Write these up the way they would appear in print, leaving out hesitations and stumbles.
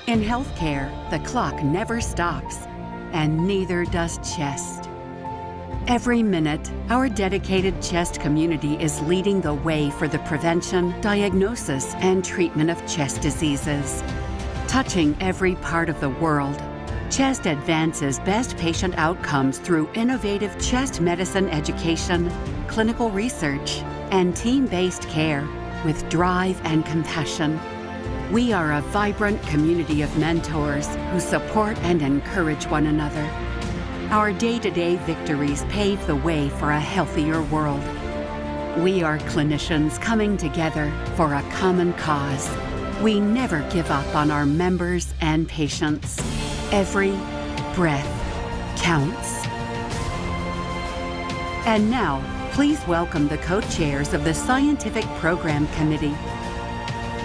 In healthcare, the clock never stops, and neither does chest. Every minute, our dedicated chest community is leading the way for the prevention, diagnosis, and treatment of chest diseases. Touching every part of the world, CHEST advances best patient outcomes through innovative chest medicine education, clinical research, and team-based care with drive and compassion. We are a vibrant community of mentors who support and encourage one another. Our day-to-day victories pave the way for a healthier world. We are clinicians coming together for a common cause. We never give up on our members and patients. Every breath counts. And now, please welcome the co-chairs of the Scientific Program Committee,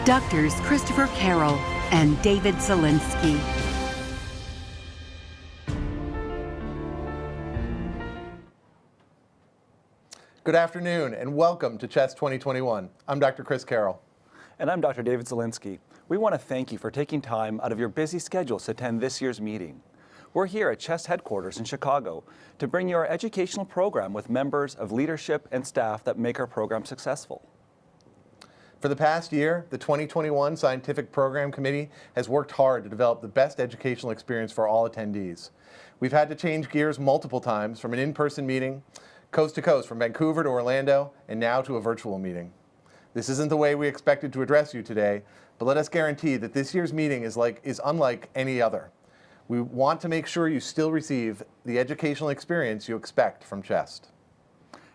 Doctors Christopher Carroll and David Zielinski. Good afternoon and welcome to CHEST 2021. I'm Dr. Chris Carroll. And I'm Dr. David Zielinski. We want to thank you for taking time out of your busy schedules to attend this year's meeting. We're here at CHEST headquarters in Chicago to bring you our educational program with members of leadership and staff that make our program successful. For the past year, the 2021 Scientific Program Committee has worked hard to develop the best educational experience for all attendees. We've had to change gears multiple times from an in-person meeting, coast to coast, from Vancouver to Orlando, and now to a virtual meeting. This isn't the way we expected to address you today, but let us guarantee that this year's meeting is unlike any other. We want to make sure you still receive the educational experience you expect from CHEST.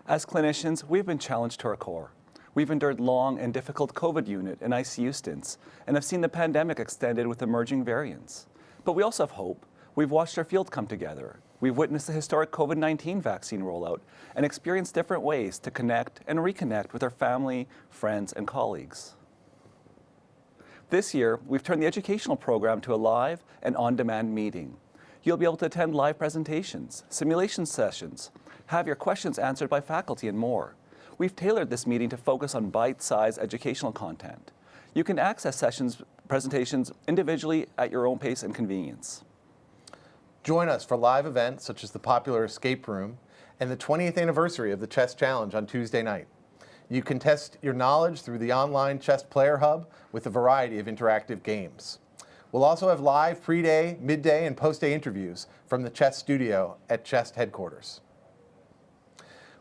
As clinicians, we've been challenged to our core. We've endured long and difficult COVID unit and ICU stints, and have seen the pandemic extended with emerging variants. But we also have hope. We've watched our field come together. We've witnessed the historic COVID-19 vaccine rollout and experienced different ways to connect and reconnect with our family, friends, and colleagues. This year, we've turned the educational program to a live and on-demand meeting. You'll be able to attend live presentations, simulation sessions, have your questions answered by faculty, and more. We've tailored this meeting to focus on bite-sized educational content. You can access presentations individually at your own pace and convenience. Join us for live events such as the popular Escape Room and the 20th anniversary of the CHEST Challenge on Tuesday night. You can test your knowledge through the online CHEST Player Hub with a variety of interactive games. We'll also have live pre-day, midday, and post-day interviews from the CHEST studio at CHEST headquarters.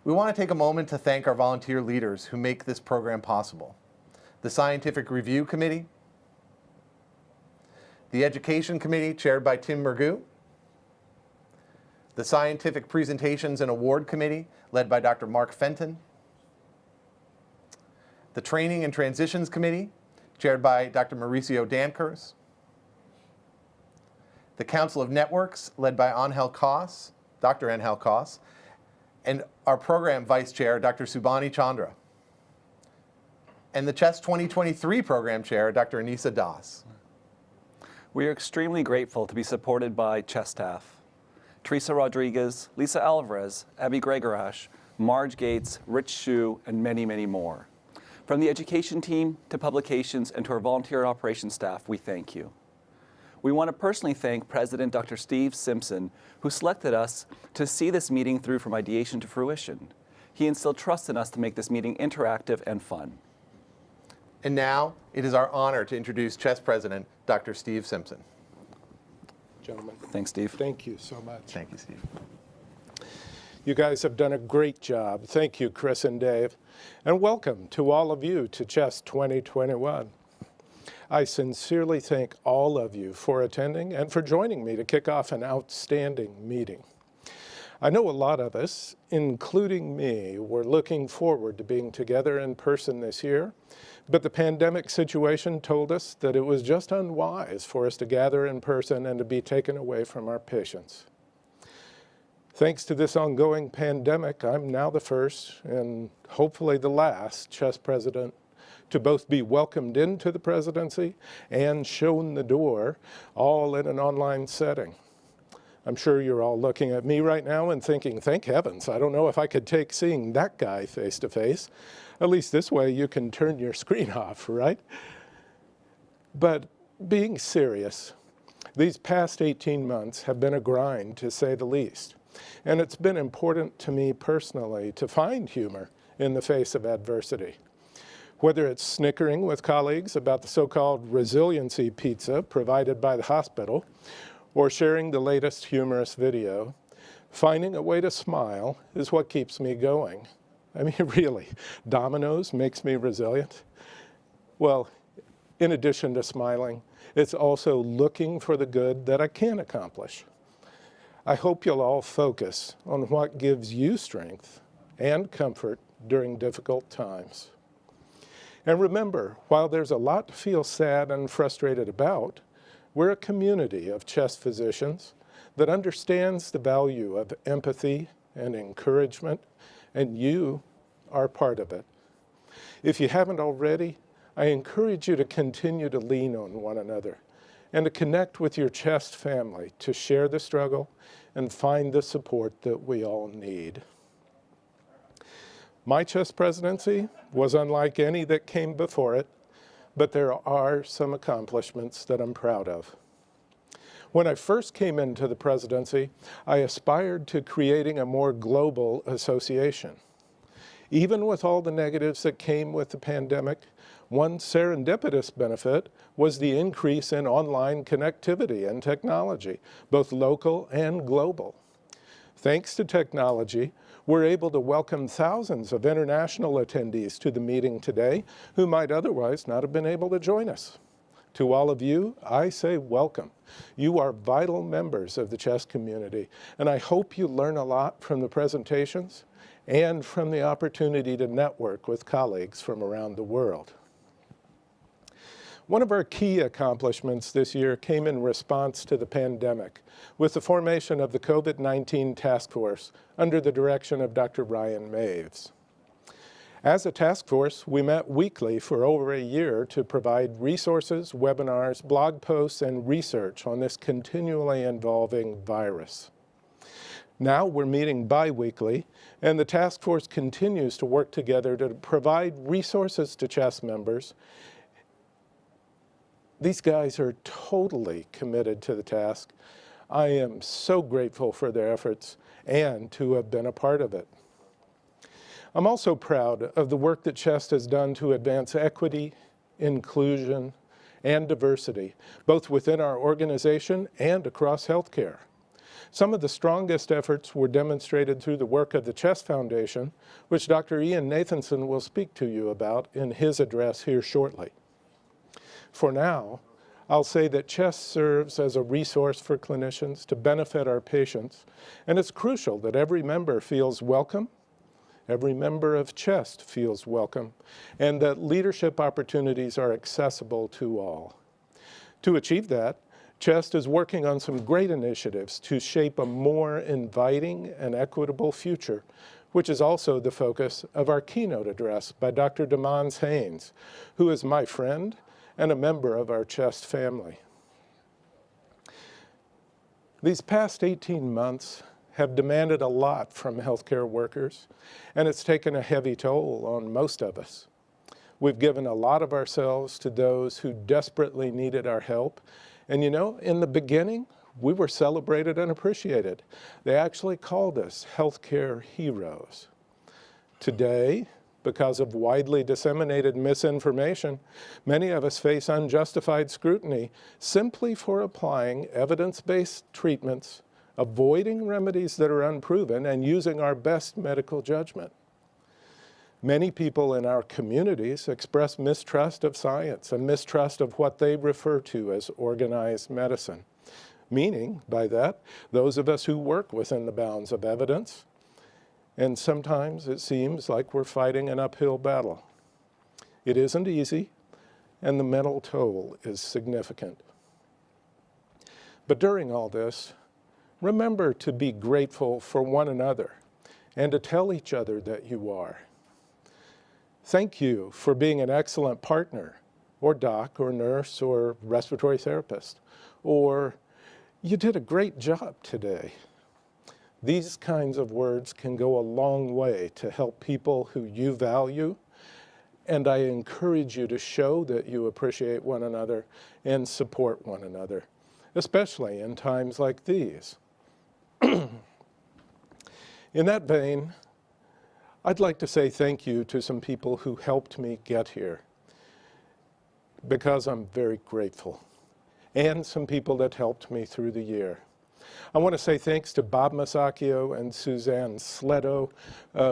We want to take a moment to thank our volunteer leaders who make this program possible. The Scientific Review Committee, the Education Committee chaired by Tim Mergu, the Scientific Presentations and Award Committee led by Dr. Mark Fenton, the Training and Transitions Committee chaired by Dr. Mauricio Dankers, the Council of Networks led by Angel Kos, Dr. Angel Kos, and our program vice chair, Dr. Subhani Chandra, and the CHEST 2023 program chair, Dr. Anisa Das. We are extremely grateful to be supported by CHEST staff. Teresa Rodriguez, Lisa Alvarez, Abby Gregorash, Marge Gates, Rich Shu, and many, many more. From the education team to publications and to our volunteer operations staff, we thank you. We want to personally thank President Dr. Steve Simpson, who selected us to see this meeting through from ideation to fruition. He instilled trust in us to make this meeting interactive and fun. And now, it is our honor to introduce CHEST President, Dr. Steve Simpson. Gentlemen. Thanks, Steve. Thank you so much. Thank you, Steve. You guys have done a great job. Thank you, Chris and Dave. And welcome to all of you to CHEST 2021. I sincerely thank all of you for attending and for joining me to kick off an outstanding meeting. I know a lot of us, including me, were looking forward to being together in person this year, but the pandemic situation told us that it was just unwise for us to gather in person and to be taken away from our patients. Thanks to this ongoing pandemic, I'm now the first and hopefully the last CHEST president to both be welcomed into the presidency and shown the door, all in an online setting. I'm sure you're all looking at me right now and thinking, thank heavens, I don't know if I could take seeing that guy face to face. At least this way you can turn your screen off, right? But being serious, these past 18 months have been a grind, to say the least. And it's been important to me personally to find humor in the face of adversity. Whether it's snickering with colleagues about the so-called resiliency pizza provided by the hospital, or sharing the latest humorous video, finding a way to smile is what keeps me going. I mean, really, Domino's makes me resilient. Well, in addition to smiling, it's also looking for the good that I can accomplish. I hope you'll all focus on what gives you strength and comfort during difficult times. And remember, while there's a lot to feel sad and frustrated about, we're a community of chest physicians that understands the value of empathy and encouragement, and you are part of it. If you haven't already, I encourage you to continue to lean on one another and to connect with your chest family to share the struggle and find the support that we all need. My chest presidency was unlike any that came before it, but there are some accomplishments that I'm proud of. When I first came into the presidency, I aspired to creating a more global association. Even with all the negatives that came with the pandemic, one serendipitous benefit was the increase in online connectivity and technology, both local and global. Thanks to technology, we're able to welcome thousands of international attendees to the meeting today who might otherwise not have been able to join us. To all of you, I say welcome. You are vital members of the chest community, and I hope you learn a lot from the presentations and from the opportunity to network with colleagues from around the world. One of our key accomplishments this year came in response to the pandemic with the formation of the COVID-19 Task Force under the direction of Dr. Ryan Maves. As a task force, we met weekly for over a year to provide resources, webinars, blog posts, and research on this continually evolving virus. Now we're meeting bi-weekly, and the task force continues to work together to provide resources to chest members. These guys are totally committed to the task. I am so grateful for their efforts and to have been a part of it. I'm also proud of the work that CHEST has done to advance equity, inclusion, and diversity, both within our organization and across healthcare. Some of the strongest efforts were demonstrated through the work of the CHEST Foundation, which Dr. Ian Nathanson will speak to you about in his address here shortly. For now, I'll say that CHEST serves as a resource for clinicians to benefit our patients, and it's crucial that every member feels welcome, every member of CHEST feels welcome, and that leadership opportunities are accessible to all. To achieve that, CHEST is working on some great initiatives to shape a more inviting and equitable future, which is also the focus of our keynote address by Dr. DeMons Haynes, who is my friend and a member of our CHEST family. These past 18 months have demanded a lot from healthcare workers, and it's taken a heavy toll on most of us. We've given a lot of ourselves to those who desperately needed our help, and you know, in the beginning, we were celebrated and appreciated. They actually called us healthcare heroes. Today, because of widely disseminated misinformation, many of us face unjustified scrutiny simply for applying evidence-based treatments, avoiding remedies that are unproven, and using our best medical judgment. Many people in our communities express mistrust of science and mistrust of what they refer to as organized medicine, meaning by that, those of us who work within the bounds of evidence. And sometimes it seems like we're fighting an uphill battle. It isn't easy, and the mental toll is significant. But during all this, remember to be grateful for one another and to tell each other that you are. Thank you for being an excellent partner, or doc, or nurse, or respiratory therapist, or you did a great job today. These kinds of words can go a long way to help people who you value And I encourage you to show that you appreciate one another and support one another, especially in times like these. In that vein, I'd like to say thank you to some people who helped me get here, because I'm very grateful, and some people that helped me through the year. I want to say thanks to Bob Masacchio and Suzanne Sletto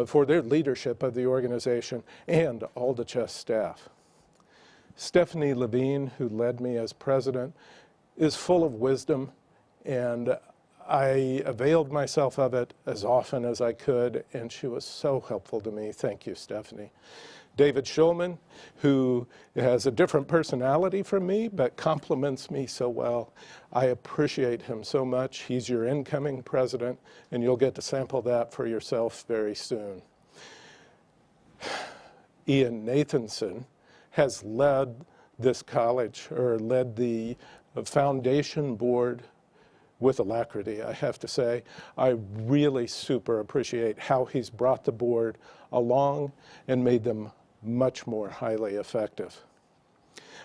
for their leadership of the organization and all the CHEST staff. Stephanie Levine, who led me as president, is full of wisdom, and I availed myself of it as often as I could, and she was so helpful to me. Thank you, Stephanie. David Schulman, who has a different personality from me, but compliments me so well. I appreciate him so much. He's your incoming president, and you'll get to sample that for yourself very soon. Ian Nathanson has led this college, or led the foundation board with alacrity, I have to say. I really super appreciate how he's brought the board along and made them much more highly effective.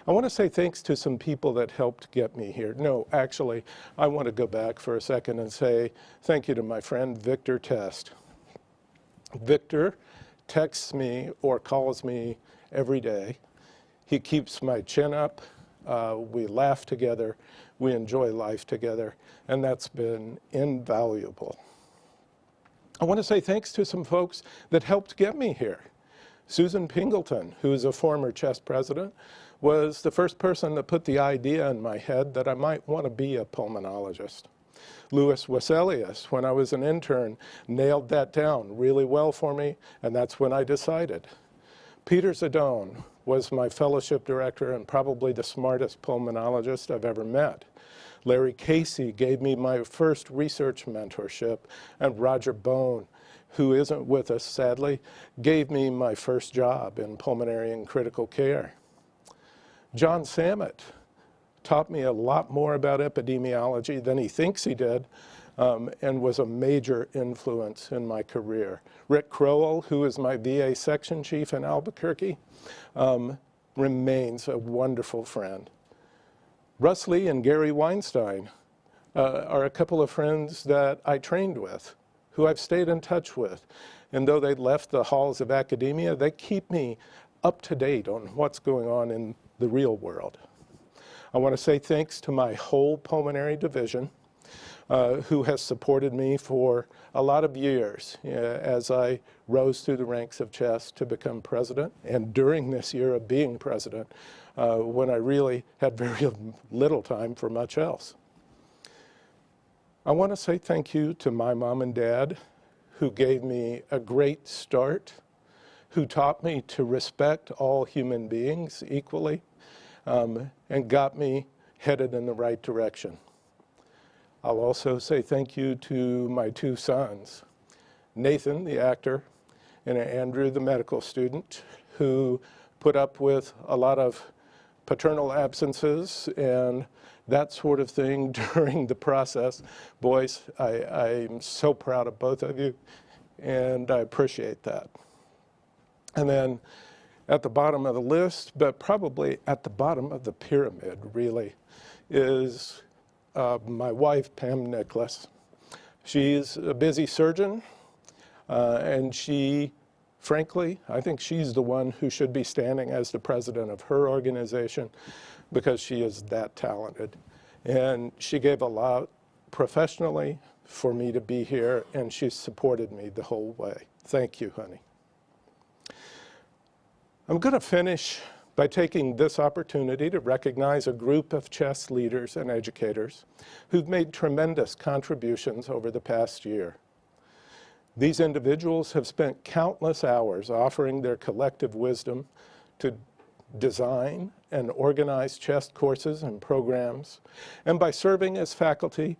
I want to say thanks to some people that helped get me here. No, actually, I want to go back for a second and say thank you to my friend Victor Test. Victor texts me or calls me every day. He keeps my chin up. We laugh together. We enjoy life together, and that's been invaluable. I want to say thanks to some folks that helped get me here. Susan Pingleton, who is a former CHEST president, was the first person that put the idea in my head that I might want to be a pulmonologist. Louis Weselius, when I was an intern, nailed that down really well for me, and that's when I decided. Peter Zadone was my fellowship director and probably the smartest pulmonologist I've ever met. Larry Casey gave me my first research mentorship, and Roger Bone, who isn't with us sadly, gave me my first job in pulmonary and critical care. John Samet taught me a lot more about epidemiology than he thinks he did, and was a major influence in my career. Rick Crowell, who is my VA section chief in Albuquerque, remains a wonderful friend. Russ Lee and Gary Weinstein are a couple of friends that I trained with, who I've stayed in touch with. And though they left the halls of academia, they keep me up to date on what's going on in the real world. I want to say thanks to my whole pulmonary division, who has supported me for a lot of years as I rose through the ranks of CHEST to become president, and during this year of being president, when I really had very little time for much else. I want to say thank you to my mom and dad, who gave me a great start, who taught me to respect all human beings equally, and got me headed in the right direction. I'll also say thank you to my two sons, Nathan, the actor, and Andrew, the medical student, who put up with a lot of paternal absences and that sort of thing during the process. Boys, I'm so proud of both of you, and I appreciate that. And then at the bottom of the list, but probably at the bottom of the pyramid, really, is my wife, Pam Nicholas. She's a busy surgeon, and she, frankly, I think she's the one who should be standing as the president of her organization, because she is that talented. And she gave a lot professionally for me to be here, and she supported me the whole way. Thank you, honey. I'm going to finish by taking this opportunity to recognize a group of CHEST leaders and educators who've made tremendous contributions over the past year. These individuals have spent countless hours offering their collective wisdom to design and organize CHEST courses and programs, and by serving as faculty,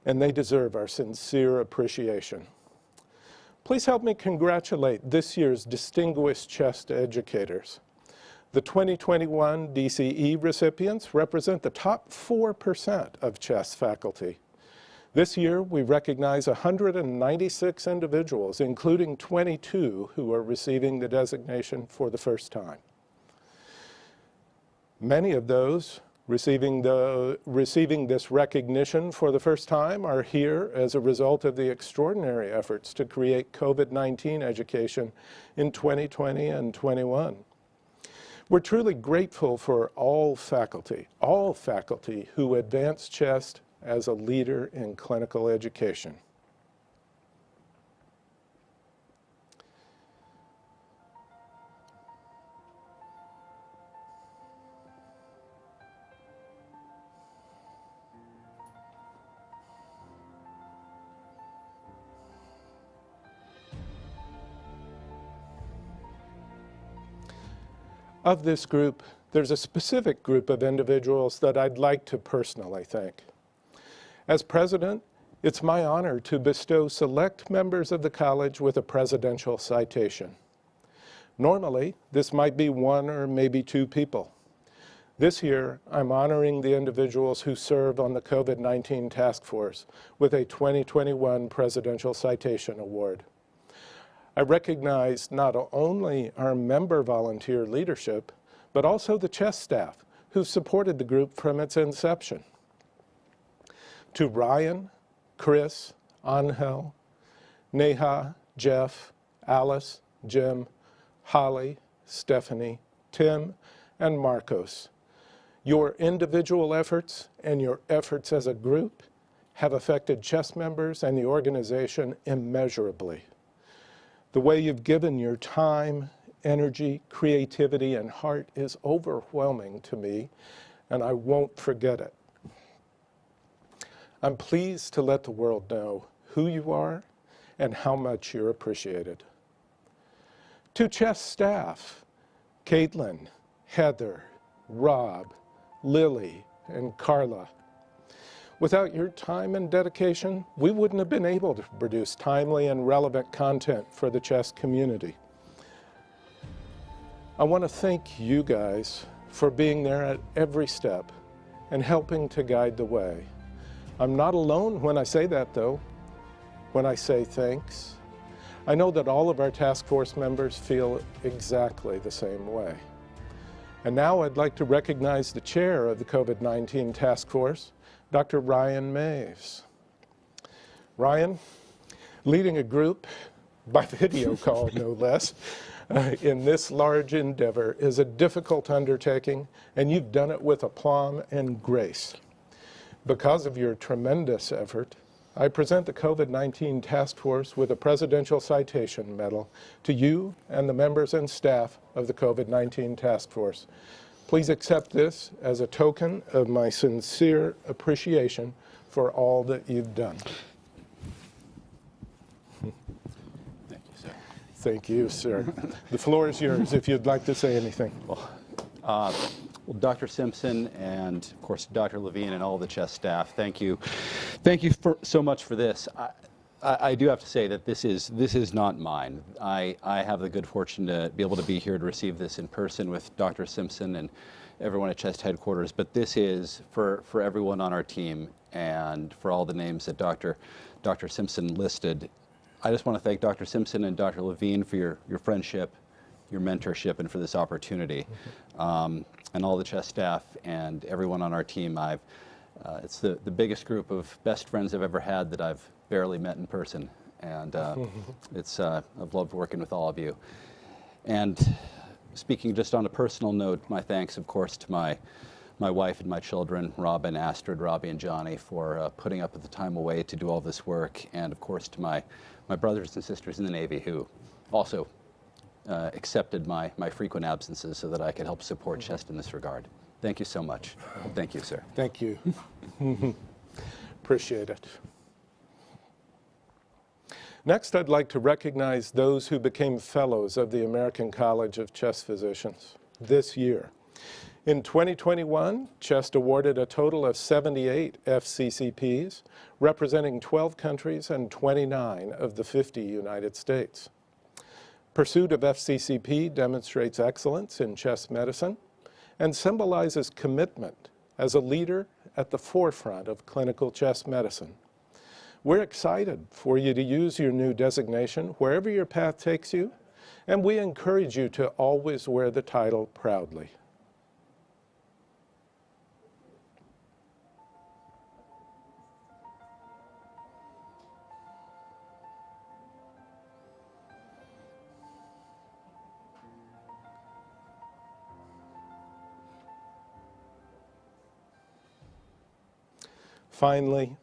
and they deserve our sincere appreciation. Please help me congratulate this year's distinguished CHEST educators. The 2021 DCE recipients represent the top 4% of CHEST faculty. This year, we recognize 196 individuals, including 22 who are receiving the designation for the first time. Many of those receiving this recognition for the first time are here as a result of the extraordinary efforts to create COVID-19 education in 2020 and 21. We're truly grateful for all faculty who advance CHEST as a leader in clinical education. Of this group, there's a specific group of individuals that I'd like to personally thank. As president, it's my honor to bestow select members of the college with a presidential citation. Normally, this might be one or maybe two people. This year, I'm honoring the individuals who serve on the COVID-19 task force with a 2021 Presidential Citation Award. I recognize not only our member volunteer leadership, but also the CHEST staff who supported the group from its inception. To Ryan, Chris, Angel, Neha, Jeff, Alice, Jim, Holly, Stephanie, Tim, and Marcos, your individual efforts and your efforts as a group have affected CHEST members and the organization immeasurably. The way you've given your time, energy, creativity, and heart is overwhelming to me, and I won't forget it. I'm pleased to let the world know who you are and how much you're appreciated. To CHEST staff, Caitlin, Heather, Rob, Lily, and Carla. Without your time and dedication, we wouldn't have been able to produce timely and relevant content for the CHEST community. I want to thank you guys for being there at every step and helping to guide the way. I'm not alone when I say that, though, when I say thanks. I know that all of our task force members feel exactly the same way. And now I'd like to recognize the chair of the COVID-19 task force, Dr. Ryan Maves. Ryan, leading a group, by video call no less, in this large endeavor is a difficult undertaking, and you've done it with aplomb and grace. Because of your tremendous effort, I present the COVID-19 Task Force with a Presidential Citation Medal to you and the members and staff of the COVID-19 Task Force. Please accept this as a token of my sincere appreciation for all that you've done. Thank you, sir. Thank you, sir. The floor is yours if you'd like to say anything. Well, Dr. Simpson and, of course, Dr. Levine and all the CHEST staff, thank you. Thank you so much for this. I do have to say that this is not mine. I have the good fortune to be able to be here to receive this in person with Dr. Simpson and everyone at CHEST headquarters, but this is for everyone on our team and for all the names that Dr. Simpson listed. I just want to thank Dr. Simpson and Dr. Levine for your friendship, your mentorship, and for this opportunity. And all the CHEST staff and everyone on our team. It's the biggest group of best friends I've ever had that I've barely met in person. And I've loved working with all of you. And speaking just on a personal note, my thanks, of course, to my wife and my children, Robin, Astrid, Robbie, and Johnny, for putting up with the time away to do all this work. And of course, to my brothers and sisters in the Navy who also accepted my frequent absences so that I could help support CHEST in this regard. Thank you so much. Thank you, sir. Thank you. Appreciate it. Next, I'd like to recognize those who became fellows of the American College of Chest Physicians this year. In 2021, CHEST awarded a total of 78 FCCPs, representing 12 countries and 29 of the 50 United States. Pursuit of FCCP demonstrates excellence in chest medicine and symbolizes commitment as a leader at the forefront of clinical chest medicine. We're excited for you to use your new designation wherever your path takes you, and we encourage you to always wear the title proudly. Finally,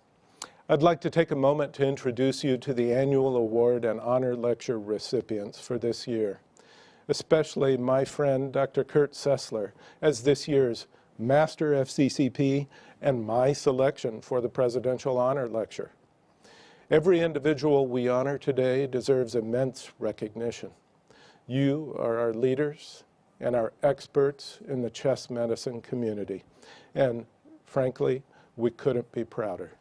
I'd like to take a moment to introduce you to the annual award and honor lecture recipients for this year, especially my friend Dr. Kurt Sessler as this year's Master FCCP and my selection for the Presidential Honor Lecture. Every individual we honor today deserves immense recognition. You are our leaders and our experts in the chest medicine community, and frankly, we couldn't be prouder.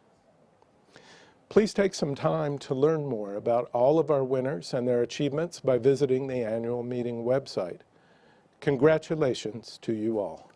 Please take some time to learn more about all of our winners and their achievements by visiting the annual meeting website. Congratulations to you all.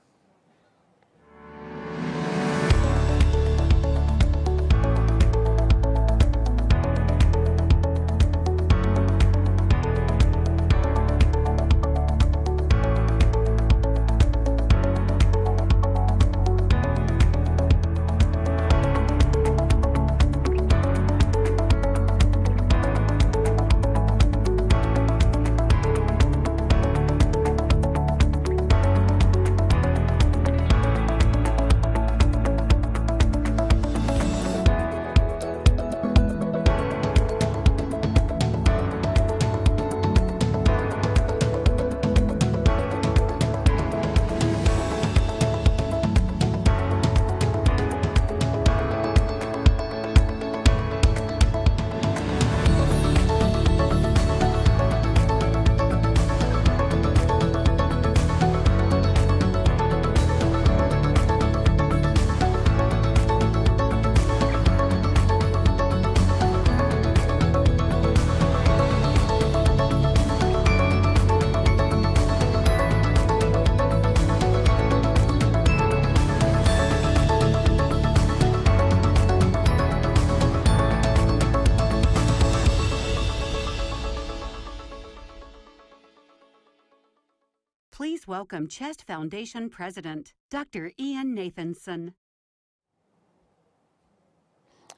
Please welcome Chest Foundation President, Dr. Ian Nathanson.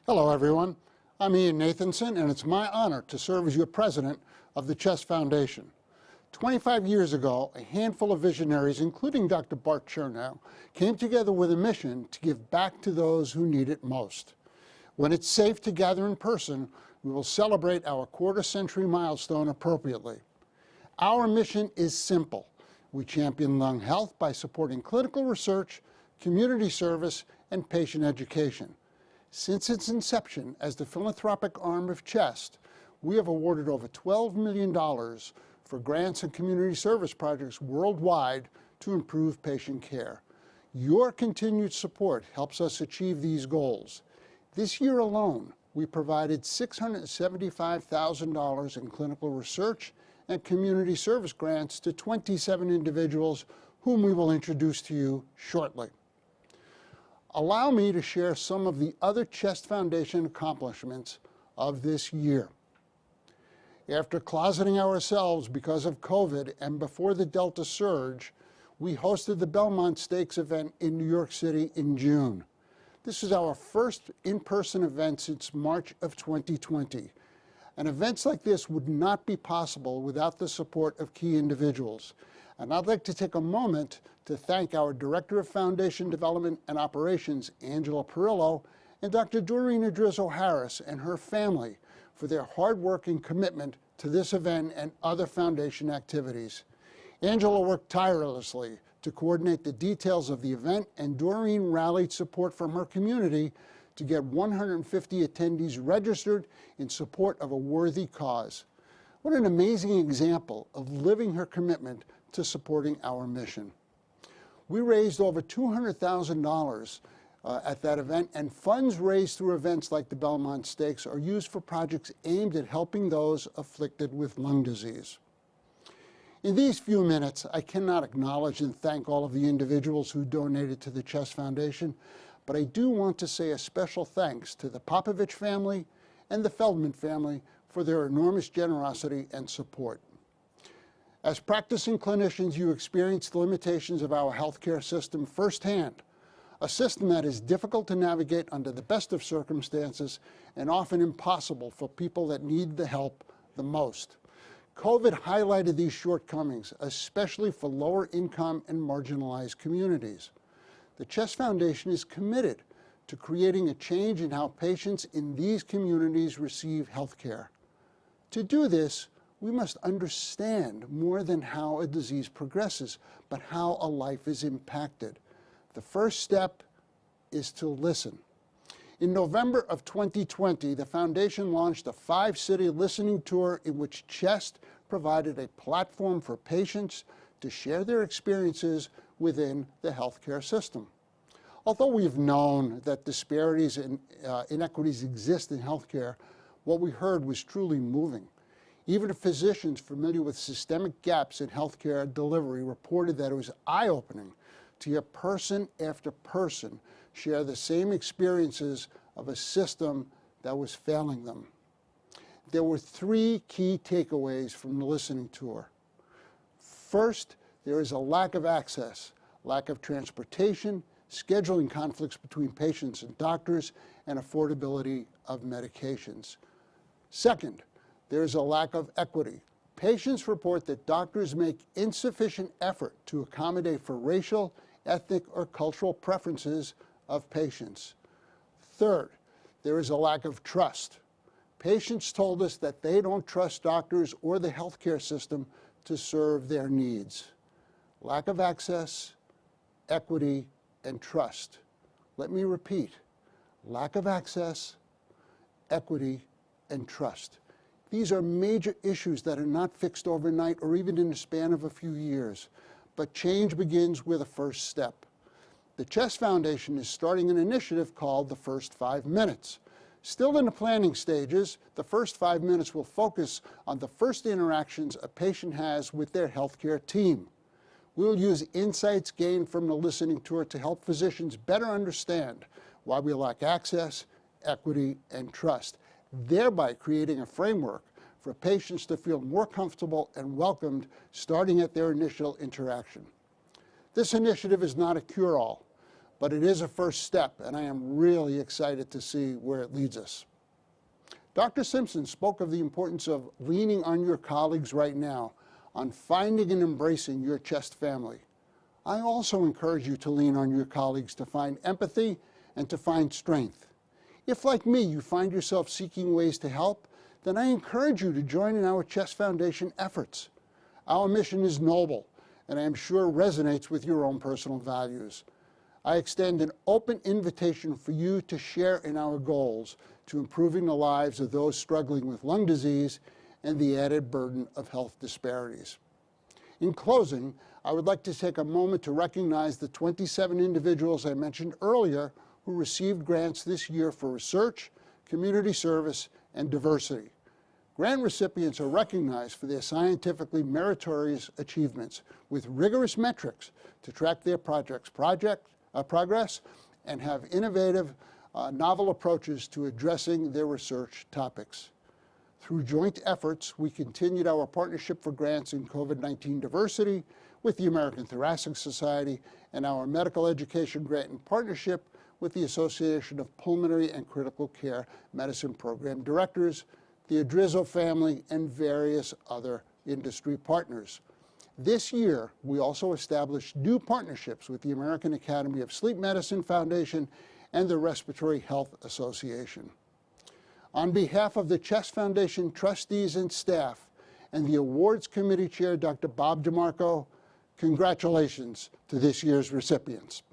Hello, everyone. I'm Ian Nathanson, and it's my honor to serve as your president of the Chest Foundation. 25 years ago, a handful of visionaries, including Dr. Bart Chernow, came together with a mission to give back to those who need it most. When it's safe to gather in person, we will celebrate our quarter-century milestone appropriately. Our mission is simple. We champion lung health by supporting clinical research, community service, and patient education. Since its inception as the philanthropic arm of CHEST, we have awarded over $12 million for grants and community service projects worldwide to improve patient care. Your continued support helps us achieve these goals. This year alone, we provided $675,000 in clinical research and community service grants to 27 individuals whom we will introduce to you shortly. Allow me to share some of the other Chest Foundation accomplishments of this year. After closeting ourselves because of COVID and before the Delta surge, we hosted the Belmont Stakes event in New York City in June. This is our first in-person event since March of 2020. And events like this would not be possible without the support of key individuals. And I'd like to take a moment to thank our Director of Foundation Development and Operations, Angela Perillo, and Dr. Doreen Idrizzo-Harris and her family for their hard work and commitment to this event and other foundation activities. Angela worked tirelessly to coordinate the details of the event, and Doreen rallied support from her community to get 150 attendees registered in support of a worthy cause. What an amazing example of living her commitment to supporting our mission. We raised over $200,000 at that event, and funds raised through events like the Belmont Stakes are used for projects aimed at helping those afflicted with lung disease. In these few minutes, I cannot acknowledge and thank all of the individuals who donated to the Chest Foundation, but I do want to say a special thanks to the Popovich family and the Feldman family for their enormous generosity and support. As practicing clinicians, you experience the limitations of our healthcare system firsthand, a system that is difficult to navigate under the best of circumstances and often impossible for people that need the help the most. COVID highlighted these shortcomings, especially for lower income and marginalized communities. The Chest Foundation is committed to creating a change in how patients in these communities receive health care. To do this, we must understand more than how a disease progresses, but how a life is impacted. The first step is to listen. In November of 2020, the Foundation launched a 5-city listening tour in which Chest provided a platform for patients to share their experiences within the healthcare system. Although we've known that disparities and inequities exist in healthcare, what we heard was truly moving. Even physicians familiar with systemic gaps in healthcare delivery reported that it was eye-opening to hear person after person share the same experiences of a system that was failing them. There were 3 key takeaways from the listening tour. First, there is a lack of access, lack of transportation, scheduling conflicts between patients and doctors, and affordability of medications. Second, there is a lack of equity. Patients report that doctors make insufficient effort to accommodate for racial, ethnic, or cultural preferences of patients. Third, there is a lack of trust. Patients told us that they don't trust doctors or the healthcare system to serve their needs. Lack of access, equity, and trust. Let me repeat, lack of access, equity, and trust. These are major issues that are not fixed overnight or even in the span of a few years, but change begins with a first step. The Chest Foundation is starting an initiative called the First 5 Minutes. Still in the planning stages, the first 5 minutes will focus on the first interactions a patient has with their healthcare team. We'll use insights gained from the listening tour to help physicians better understand why we lack access, equity, and trust, thereby creating a framework for patients to feel more comfortable and welcomed starting at their initial interaction. This initiative is not a cure-all, but it is a first step, and I am really excited to see where it leads us. Dr. Simpson spoke of the importance of leaning on your colleagues right now, on finding and embracing your Chest family. I also encourage you to lean on your colleagues to find empathy and to find strength. If, like me, you find yourself seeking ways to help, then I encourage you to join in our Chest Foundation efforts. Our mission is noble, and I am sure resonates with your own personal values. I extend an open invitation for you to share in our goals to improving the lives of those struggling with lung disease and the added burden of health disparities. In closing, I would like to take a moment to recognize the 27 individuals I mentioned earlier who received grants this year for research, community service, and diversity. Grant recipients are recognized for their scientifically meritorious achievements with rigorous metrics to track their progress and have innovative, novel approaches to addressing their research topics. Through joint efforts, we continued our partnership for grants in COVID-19 diversity with the American Thoracic Society and our medical education grant in partnership with the Association of Pulmonary and Critical Care Medicine Program Directors, the Adrizzo family, and various other industry partners. This year, we also established new partnerships with the American Academy of Sleep Medicine Foundation and the Respiratory Health Association. On behalf of the Chest Foundation trustees and staff and the awards committee chair, Dr. Bob DeMarco, congratulations to this year's recipients.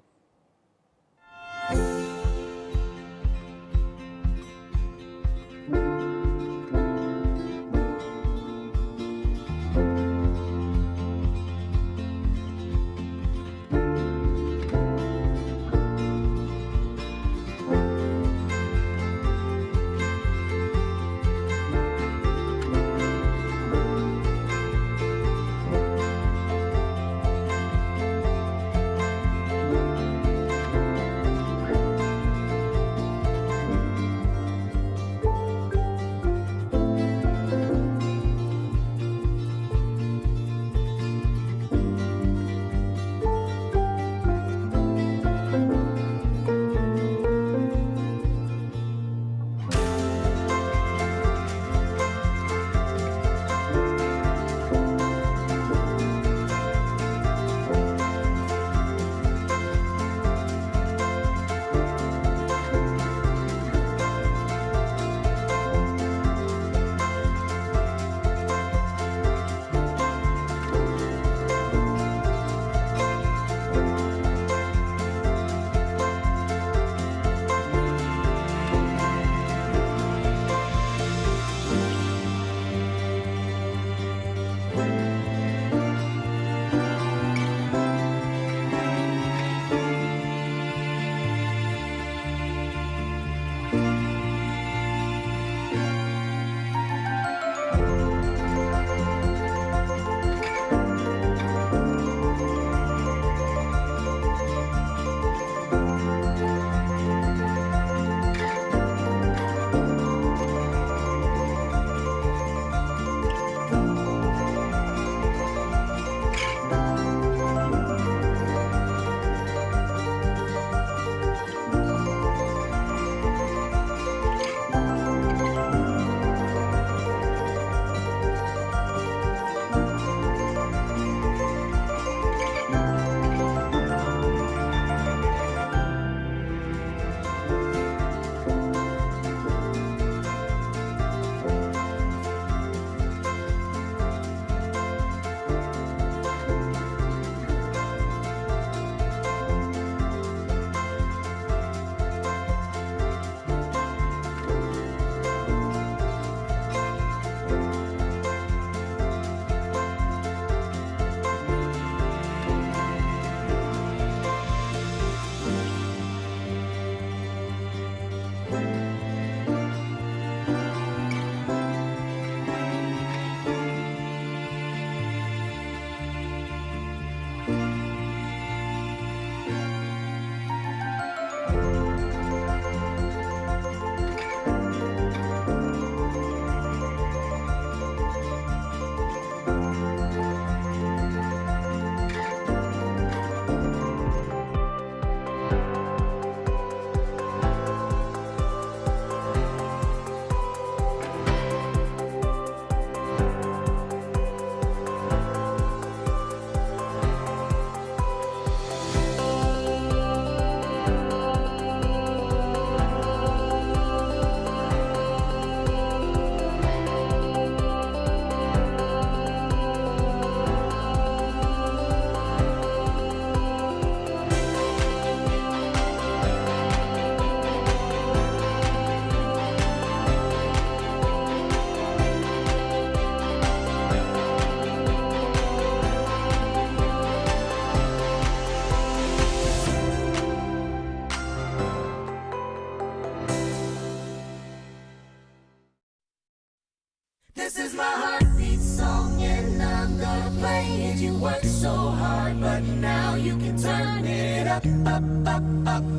up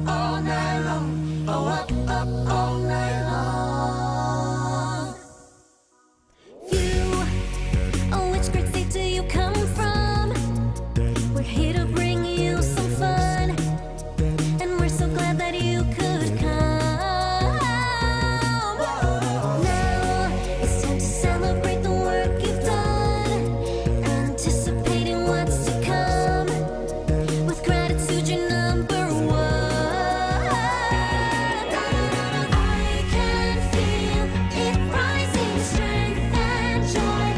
all night long. Oh, up all night long. You, oh, which great state do you come from? We're here to bring you some fun, and we're so glad that you could come. Now it's time to celebrate the work you've done, anticipating what's to come. With gratitude, you're number one. I can feel it rising, strength and joy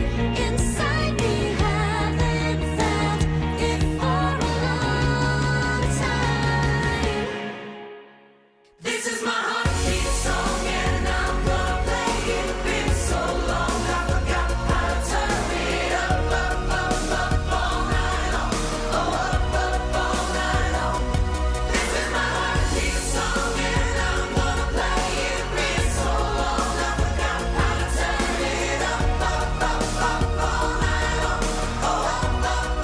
inside me. Haven't felt it for a long time. This is my heartbeat song, and I'm gonna play it. Been so long, I forgot how to turn it up all night long. Oh, up all night long. This is my heartbeat song, and I'm gonna play it. Been so long, I forgot how to turn it up all night long. Oh, up.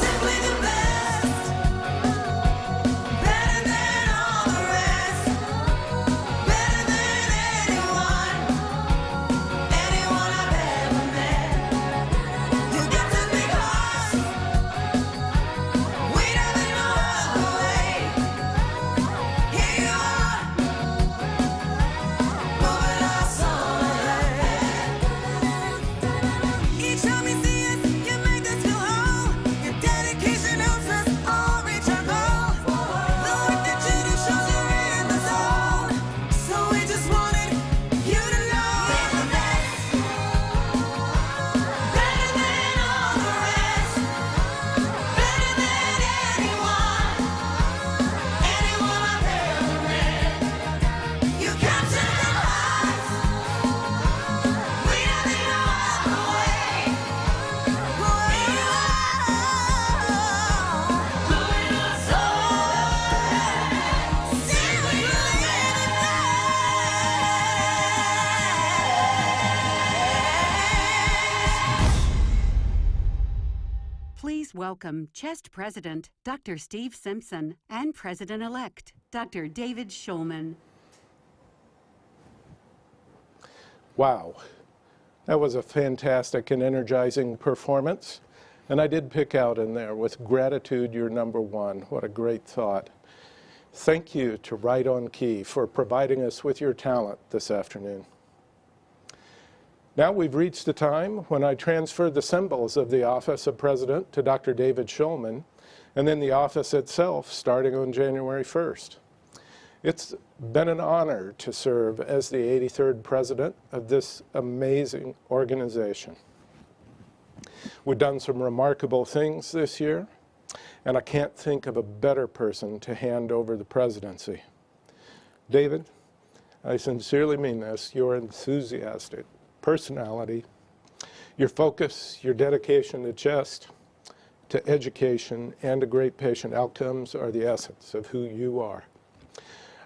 Simply the best, better than all the rest, better than anyone I've ever met. You got this big heart, weighter than a world away. Here you are, moving us all ahead. Each time you see us, you make us feel whole. Your dedication helps us all reach our goal. The work that you do shows you're in the zone. So we just wanted you to know we're the best, better than all the rest, better than anyone I've ever met. You capture the hearts, weighter than a world away. Here you are, moving us all ahead. See we Please welcome CHEST President Dr. Steve Simpson and President-elect Dr. David Shulman. Wow, that was a fantastic and energizing performance. And I did pick out in there, with gratitude, you're number one. What a great thought. Thank you to Right on Key for providing us with your talent this afternoon. Now we've reached the time when I transfer the symbols of the office of President to Dr. David Shulman, and then the office itself starting on January 1st. It's been an honor to serve as the 83rd president of this amazing organization. We've done some remarkable things this year, and I can't think of a better person to hand over the presidency. David, I sincerely mean this, your enthusiastic personality, your focus, your dedication to CHEST, to education, and to great patient outcomes are the essence of who you are.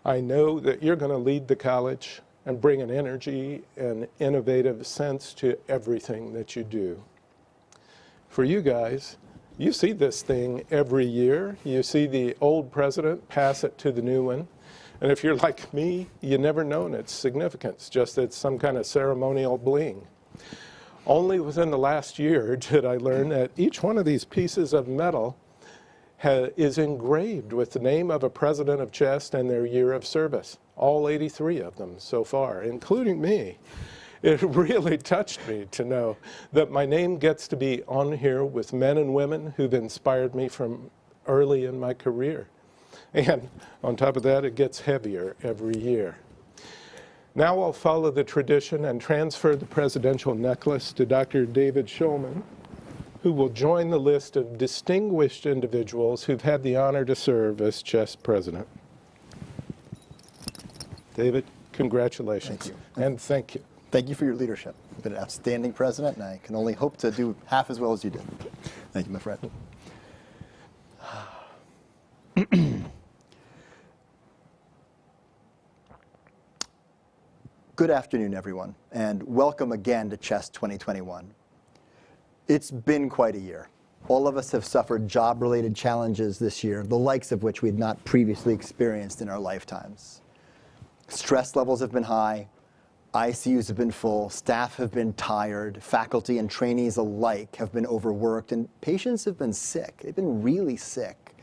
I know that you're going to lead the college and bring an energy and innovative sense to everything that you do. For you guys, you see this thing every year. You see the old president pass it to the new one. And if you're like me, you never known its significance, just it's some kind of ceremonial bling. Only within the last year did I learn that each one of these pieces of metal is engraved with the name of a president of CHEST and their year of service, all 83 of them so far, including me. It really touched me to know that my name gets to be on here with men and women who've inspired me from early in my career. And on top of that, it gets heavier every year. Now I'll follow the tradition and transfer the presidential necklace to Dr. David Shulman, who will join the list of distinguished individuals who've had the honor to serve as CHEST president. David, congratulations. Thank you. And thank you. Thank you for your leadership. You've been an outstanding president, and I can only hope to do half as well as you did. Thank you, my friend. Good afternoon, everyone, and welcome again to CHEST 2021. It's been quite a year. all of us have suffered job-related challenges this year, the likes of which we had not previously experienced in our lifetimes. Stress levels have been high, ICUs have been full, staff have been tired, faculty and trainees alike have been overworked, and patients have been sick. They've been really sick.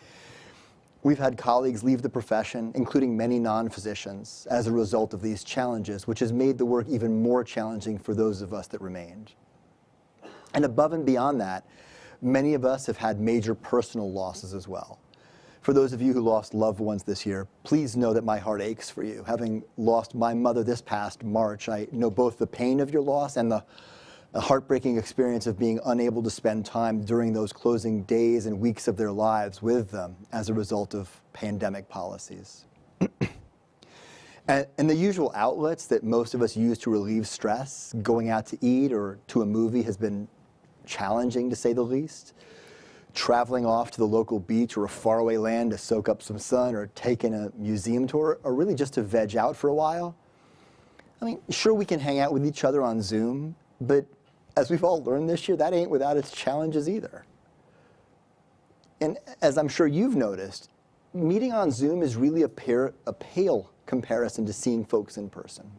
We've had colleagues leave the profession, including many non-physicians, as a result of these challenges, which has made the work even more challenging for those of us that remained. And above and beyond that, many of us have had major personal losses as well. For those of you who lost loved ones this year, please know that my heart aches for you. Having lost my mother this past March, I know both the pain of your loss and the heartbreaking experience of being unable to spend time during those closing days and weeks of their lives with them as a result of pandemic policies. And the usual outlets that most of us use to relieve stress, going out to eat or to a movie, has been challenging to say the least. Traveling off to the local beach or a faraway land to soak up some sun, or taking a museum tour, or really just to veg out for a while. I mean, sure, we can hang out with each other on Zoom, but as we've all learned this year, that ain't without its challenges either. And as I'm sure you've noticed, meeting on Zoom is really a pale comparison to seeing folks in person.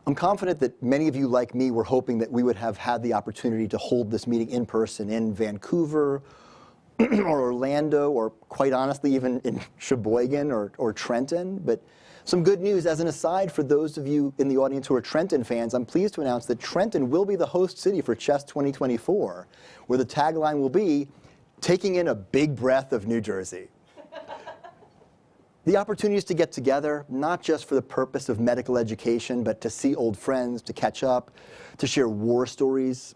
I'm confident that many of you, like me, were hoping that we would have had the opportunity to hold this meeting in person in Vancouver or Orlando, or quite honestly, even in Sheboygan or Trenton. But some good news as an aside for those of you in the audience who are Trenton fans. I'm pleased to announce that Trenton will be the host city for CHEST 2024, where the tagline will be, "Taking in a big breath of New Jersey." The opportunities to get together, not just for the purpose of medical education, but to see old friends, to catch up, to share war stories,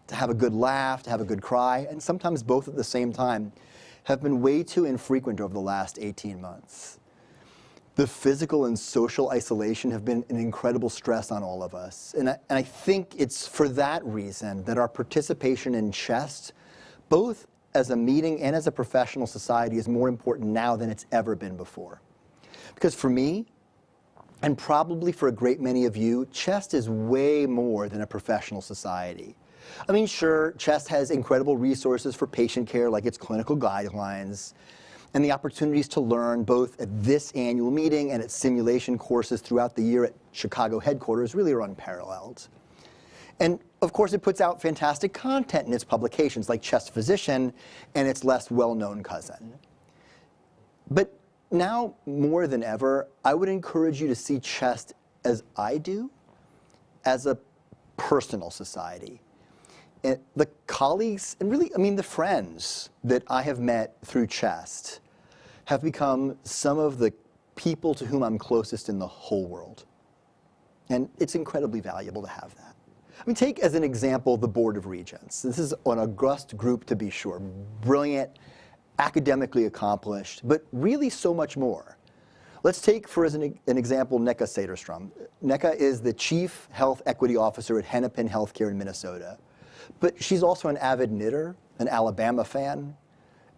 to have a good laugh, to have a good cry, and sometimes both at the same time, have been way too infrequent over the last 18 months. The physical and social isolation have been an incredible stress on all of us. And I think it's for that reason that our participation in CHEST, both as a meeting and as a professional society, is more important now than it's ever been before. Because for me, and probably for a great many of you, CHEST is way more than a professional society. I mean, sure, CHEST has incredible resources for patient care, like its clinical guidelines, and the opportunities to learn both at this annual meeting and at simulation courses throughout the year at Chicago headquarters really are unparalleled. And of course, it puts out fantastic content in its publications, like CHEST Physician and its less well-known cousin. But now, more than ever, I would encourage you to see CHEST as I do, as a personal society. And the colleagues, and really, I mean, the friends that I have met through CHEST have become some of the people to whom I'm closest in the whole world. And it's incredibly valuable to have that. I mean, take as an example the Board of Regents. This is an august group, to be sure, brilliant, academically accomplished, but really so much more. Let's take, for as an example, Nneka Saterstrom. Nneka is the Chief Health Equity Officer at Hennepin Healthcare in Minnesota. But she's also an avid knitter, an Alabama fan,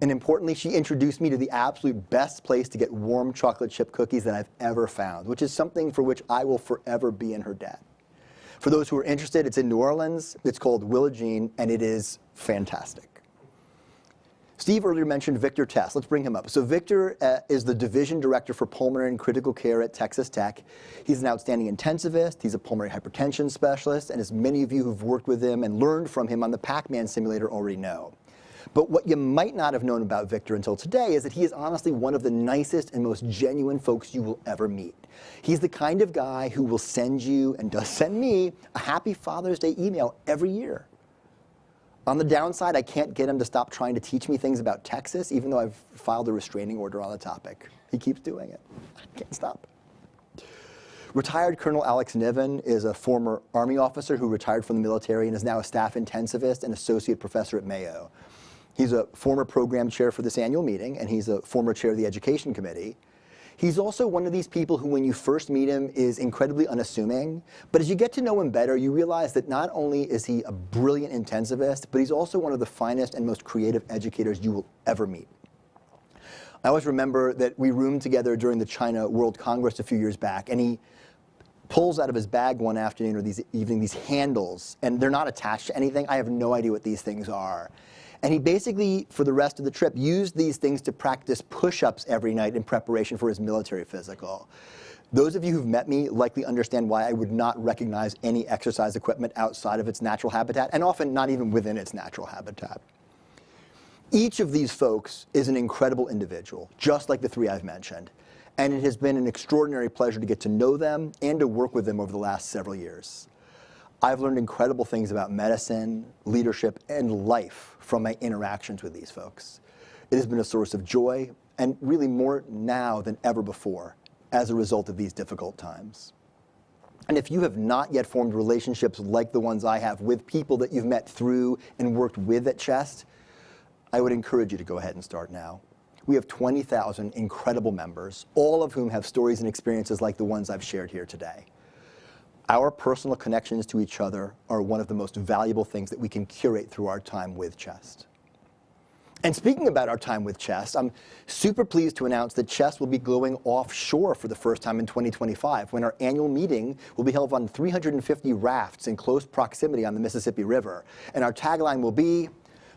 and importantly, she introduced me to the absolute best place to get warm chocolate chip cookies that I've ever found, which is something for which I will forever be in her debt. For those who are interested, it's in New Orleans. It's called Willa Jean, and it is fantastic. Steve earlier mentioned Victor Tess. Let's bring him up. So Victor is the Division Director for Pulmonary and Critical Care at Texas Tech. He's an outstanding intensivist. He's a pulmonary hypertension specialist, and as many of you who've worked with him and learned from him on the Pac-Man simulator already know. But what you might not have known about Victor until today is that he is honestly one of the nicest and most genuine folks you will ever meet. He's the kind of guy who will send you, and does send me, a Happy Father's Day email every year. On the downside, I can't get him to stop trying to teach me things about Texas, even though I've filed a restraining order on the topic. He keeps doing it. I can't stop. Retired Colonel Alex Niven is a former Army officer who retired from the military and is now a staff intensivist and associate professor at Mayo. He's a former program chair for this annual meeting, and he's a former chair of the Education Committee. He's also one of these people who, when you first meet him, is incredibly unassuming. But as you get to know him better, you realize that not only is he a brilliant intensivist, but he's also one of the finest and most creative educators you will ever meet. I always remember that we roomed together during the China World Congress a few years back, and he pulls out of his bag one afternoon or these evening these handles, and they're not attached to anything. I have no idea what these things are. And he basically, for the rest of the trip, used these things to practice push-ups every night in preparation for his military physical. Those of you who've met me likely understand why I would not recognize any exercise equipment outside of its natural habitat, and often not even within its natural habitat. Each of these folks is an incredible individual, just like the three I've mentioned. And it has been an extraordinary pleasure to get to know them and to work with them over the last several years. I've learned incredible things about medicine, leadership, and life from my interactions with these folks. It has been a source of joy, and really more now than ever before, as a result of these difficult times. And if you have not yet formed relationships like the ones I have with people that you've met through and worked with at Chest, I would encourage you to go ahead and start now. We have 20,000 incredible members, all of whom have stories and experiences like the ones I've shared here today. Our personal connections to each other are one of the most valuable things that we can curate through our time with Chest. And speaking about our time with Chest, I'm super pleased to announce that Chest will be going offshore for the first time in 2025, when our annual meeting will be held on 350 rafts in close proximity on the Mississippi River. And our tagline will be,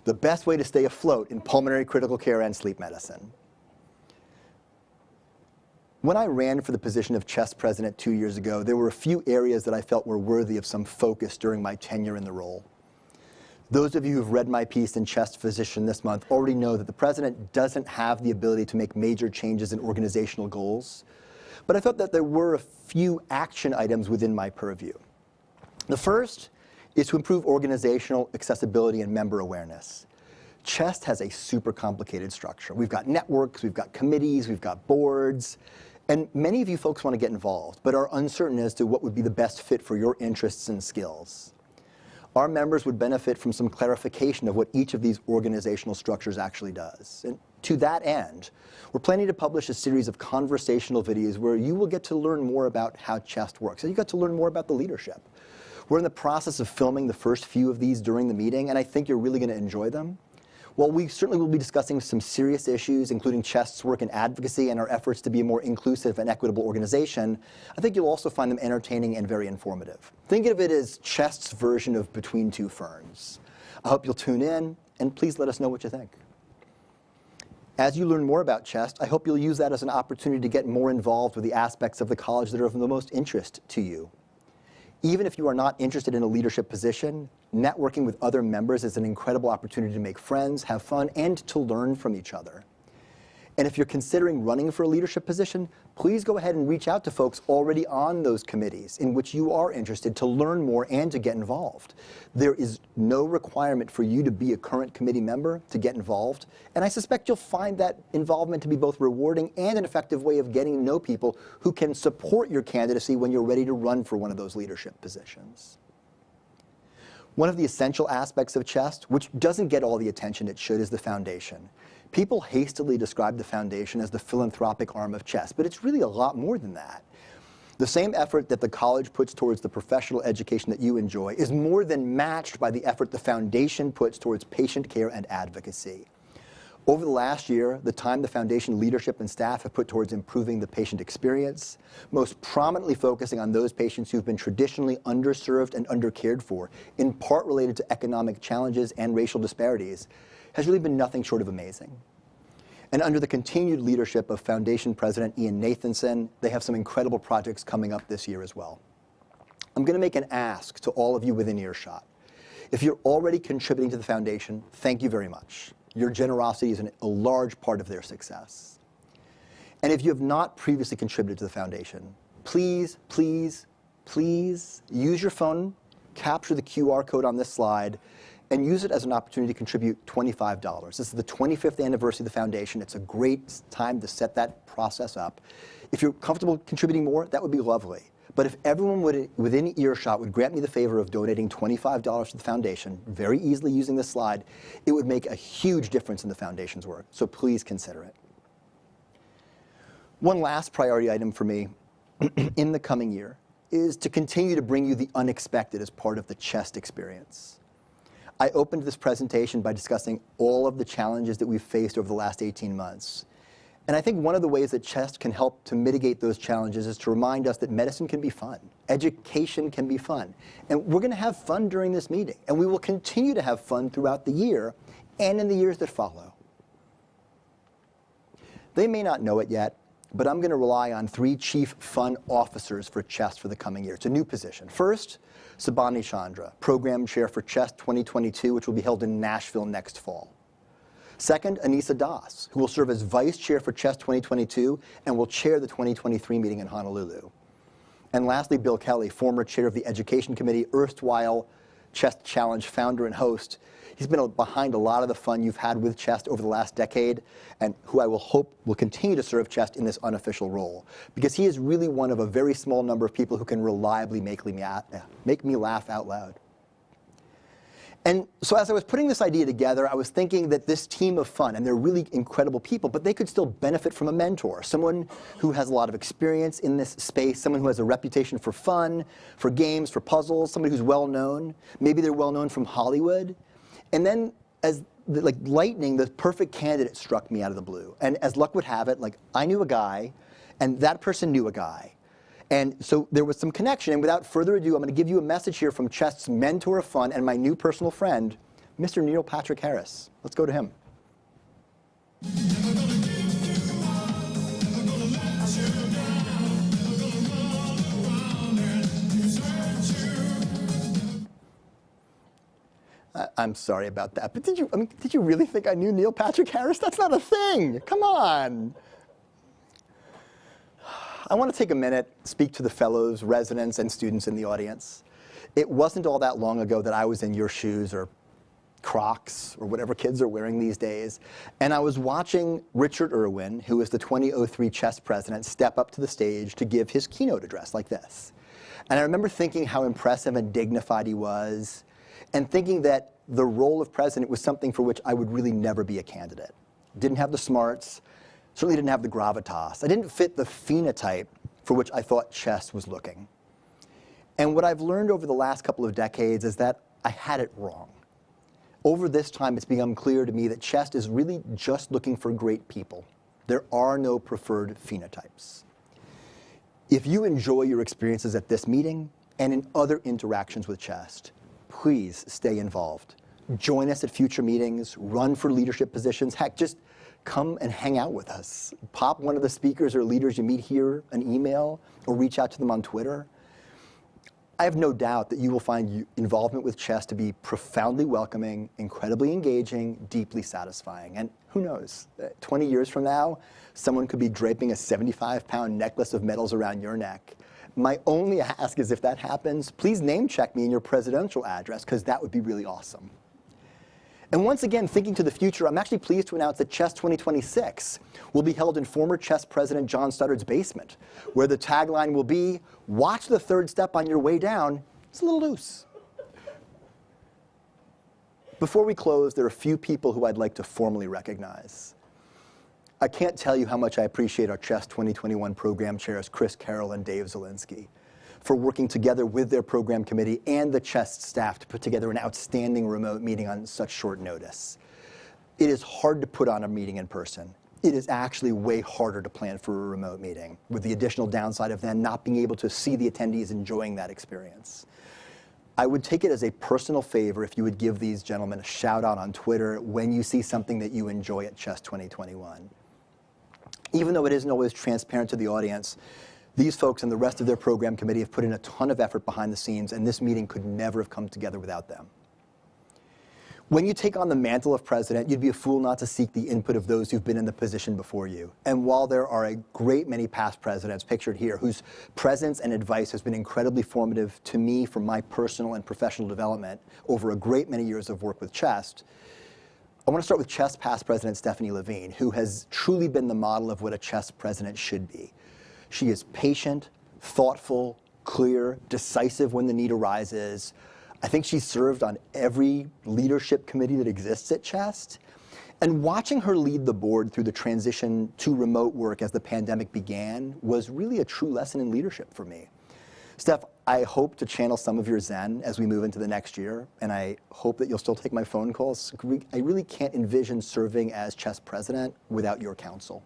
the best way to stay afloat in pulmonary critical care and sleep medicine. When I ran for the position of Chest president 2 years ago, there were a few areas that I felt were worthy of some focus during my tenure in the role. Those of you who've read my piece in Chest Physician this month already know that the president doesn't have the ability to make major changes in organizational goals, but I thought that there were a few action items within my purview. The first is to improve organizational accessibility and member awareness. Chest has a super complicated structure. We've got networks, we've got committees, we've got boards, and many of you folks want to get involved, but are uncertain as to what would be the best fit for your interests and skills. Our members would benefit from some clarification of what each of these organizational structures actually does. And to that end, we're planning to publish a series of conversational videos where you will get to learn more about how Chest works, and you get to learn more about the leadership. We're in the process of filming the first few of these during the meeting, and I think you're really going to enjoy them. While we certainly will be discussing some serious issues, including Chest's work in advocacy and our efforts to be a more inclusive and equitable organization, I think you'll also find them entertaining and very informative. Think of it as Chest's version of Between Two Ferns. I hope you'll tune in, and please let us know what you think. As you learn more about Chest, I hope you'll use that as an opportunity to get more involved with the aspects of the college that are of the most interest to you. Even if you are not interested in a leadership position, networking with other members is an incredible opportunity to make friends, have fun, and to learn from each other. And if you're considering running for a leadership position, please go ahead and reach out to folks already on those committees in which you are interested to learn more and to get involved. There is no requirement for you to be a current committee member to get involved, and I suspect you'll find that involvement to be both rewarding and an effective way of getting to know people who can support your candidacy when you're ready to run for one of those leadership positions. One of the essential aspects of Chest, which doesn't get all the attention it should, is the foundation. People hastily describe the foundation as the philanthropic arm of Chest, but it's really a lot more than that. The same effort that the college puts towards the professional education that you enjoy is more than matched by the effort the foundation puts towards patient care and advocacy. Over the last year, the time the foundation leadership and staff have put towards improving the patient experience, most prominently focusing on those patients who've been traditionally underserved and undercared for, in part related to economic challenges and racial disparities, has really been nothing short of amazing. And under the continued leadership of Foundation President Ian Nathanson, they have some incredible projects coming up this year as well. I'm going to make an ask to all of you within earshot. If you're already contributing to the foundation, thank you very much. Your generosity is a large part of their success. And if you have not previously contributed to the foundation, please, please, please use your phone, capture the QR code on this slide, and use it as an opportunity to contribute $25. This is the 25th anniversary of the foundation. It's a great time to set that process up. If you're comfortable contributing more, that would be lovely. But if everyone within earshot would grant me the favor of donating $25 to the foundation, very easily using this slide, it would make a huge difference in the foundation's work. So please consider it. One last priority item for me in the coming year is to continue to bring you the unexpected as part of the Chest experience. I opened this presentation by discussing all of the challenges that we've faced over the last 18 months. And I think one of the ways that CHEST can help to mitigate those challenges is to remind us that medicine can be fun, education can be fun. And we're going to have fun during this meeting, and we will continue to have fun throughout the year and in the years that follow. They may not know it yet, but I'm going to rely on 3 chief fun officers for CHEST for the coming year. It's a new position. First, Subhani Chandra, Program Chair for CHEST 2022, which will be held in Nashville next fall. Second, Anissa Das, who will serve as Vice Chair for CHEST 2022 and will chair the 2023 meeting in Honolulu. And lastly, Bill Kelly, former Chair of the Education Committee, erstwhile CHEST Challenge founder and host. He's been behind a lot of the fun you've had with CHEST over the last decade, and who I will hope will continue to serve CHEST in this unofficial role, because he is really one of a very small number of people who can reliably make me laugh out loud. And so as I was putting this idea together, I was thinking that this team of fun, and they're really incredible people, but they could still benefit from a mentor, someone who has a lot of experience in this space, someone who has a reputation for fun, for games, for puzzles, somebody who's well known. Maybe they're well known from Hollywood. And then as like lightning, the perfect candidate struck me out of the blue. And as luck would have it, like I knew a guy, and that person knew a guy. And so there was some connection, and without further ado, I'm going to give you a message here from CHEST's mentor of fun and my new personal friend, Mr. Neil Patrick Harris. Let's go to him. I'm sorry about that, but did you really think I knew Neil Patrick Harris? That's not a thing. Come on. I want to take a minute, speak to the fellows, residents, and students in the audience. It wasn't all that long ago that I was in your shoes, or Crocs, or whatever kids are wearing these days, and I was watching Richard Irwin, who is the 2003 CHEST president, step up to the stage to give his keynote address like this. And I remember thinking how impressive and dignified he was, and thinking that the role of president was something for which I would really never be a candidate. Didn't have the smarts, certainly didn't have the gravitas. I didn't fit the phenotype for which I thought CHEST was looking. And what I've learned over the last couple of decades is that I had it wrong. Over this time, it's become clear to me that CHEST is really just looking for great people. There are no preferred phenotypes. If you enjoy your experiences at this meeting and in other interactions with CHEST, please stay involved. Join us at future meetings, run for leadership positions. Heck, just come and hang out with us. Pop one of the speakers or leaders you meet here an email, or reach out to them on Twitter. I have no doubt that you will find involvement with CHEST to be profoundly welcoming, incredibly engaging, deeply satisfying. And who knows, 20 years from now, someone could be draping a 75-pound necklace of medals around your neck. My only ask is, if that happens, please name check me in your presidential address, because that would be really awesome. And once again, thinking to the future, I'm actually pleased to announce that CHEST 2026 will be held in former CHEST President John Studdard's basement, where the tagline will be, "Watch the third step on your way down. It's a little loose." Before we close, there are a few people who I'd like to formally recognize. I can't tell you how much I appreciate our CHEST 2021 program chairs, Chris Carroll and Dave Zielinski, for working together with their program committee and the CHEST staff to put together an outstanding remote meeting on such short notice. It is hard to put on a meeting in person. It is actually way harder to plan for a remote meeting, with the additional downside of then not being able to see the attendees enjoying that experience. I would take it as a personal favor if you would give these gentlemen a shout out on Twitter when you see something that you enjoy at CHEST 2021. Even though it isn't always transparent to the audience, these folks and the rest of their program committee have put in a ton of effort behind the scenes, and this meeting could never have come together without them. When you take on the mantle of president, you'd be a fool not to seek the input of those who've been in the position before you. And while there are a great many past presidents pictured here whose presence and advice has been incredibly formative to me for my personal and professional development over a great many years of work with CHEST, I want to start with CHEST past president Stephanie Levine, who has truly been the model of what a CHEST president should be. She is patient, thoughtful, clear, decisive when the need arises. I think she served on every leadership committee that exists at CHEST. And watching her lead the board through the transition to remote work as the pandemic began was really a true lesson in leadership for me. Steph, I hope to channel some of your zen as we move into the next year, and I hope that you'll still take my phone calls. I really can't envision serving as CHEST president without your counsel.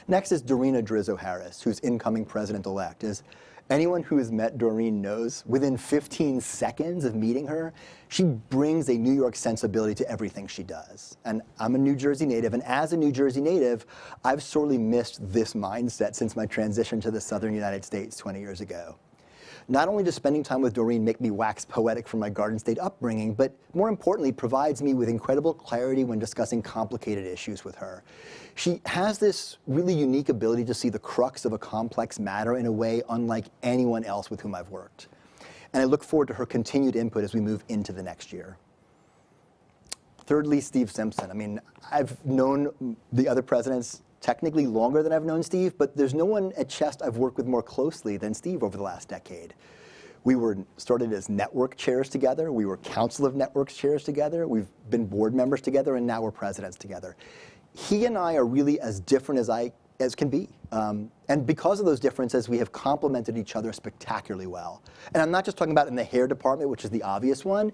Next is Dorina Drizzo Harris, who's incoming president-elect. As anyone who has met Doreen knows, within 15 seconds of meeting her, she brings a New York sensibility to everything she does. And I'm a New Jersey native, and as a New Jersey native, I've sorely missed this mindset since my transition to the southern United States 20 years ago. Not only does spending time with Doreen make me wax poetic from my Garden State upbringing, but more importantly, provides me with incredible clarity when discussing complicated issues with her. She has this really unique ability to see the crux of a complex matter in a way unlike anyone else with whom I've worked. And I look forward to her continued input as we move into the next year. Thirdly, Steve Simpson. I mean, I've known the other presidents technically longer than I've known Steve, but there's no one at Chest I've worked with more closely than Steve over the last decade. We were started as network chairs together. We were Council of Networks chairs together. We've been board members together, and now we're presidents together. He and I are really as different as can be. And because of those differences, we have complemented each other spectacularly well. And I'm not just talking about in the hair department, which is the obvious one.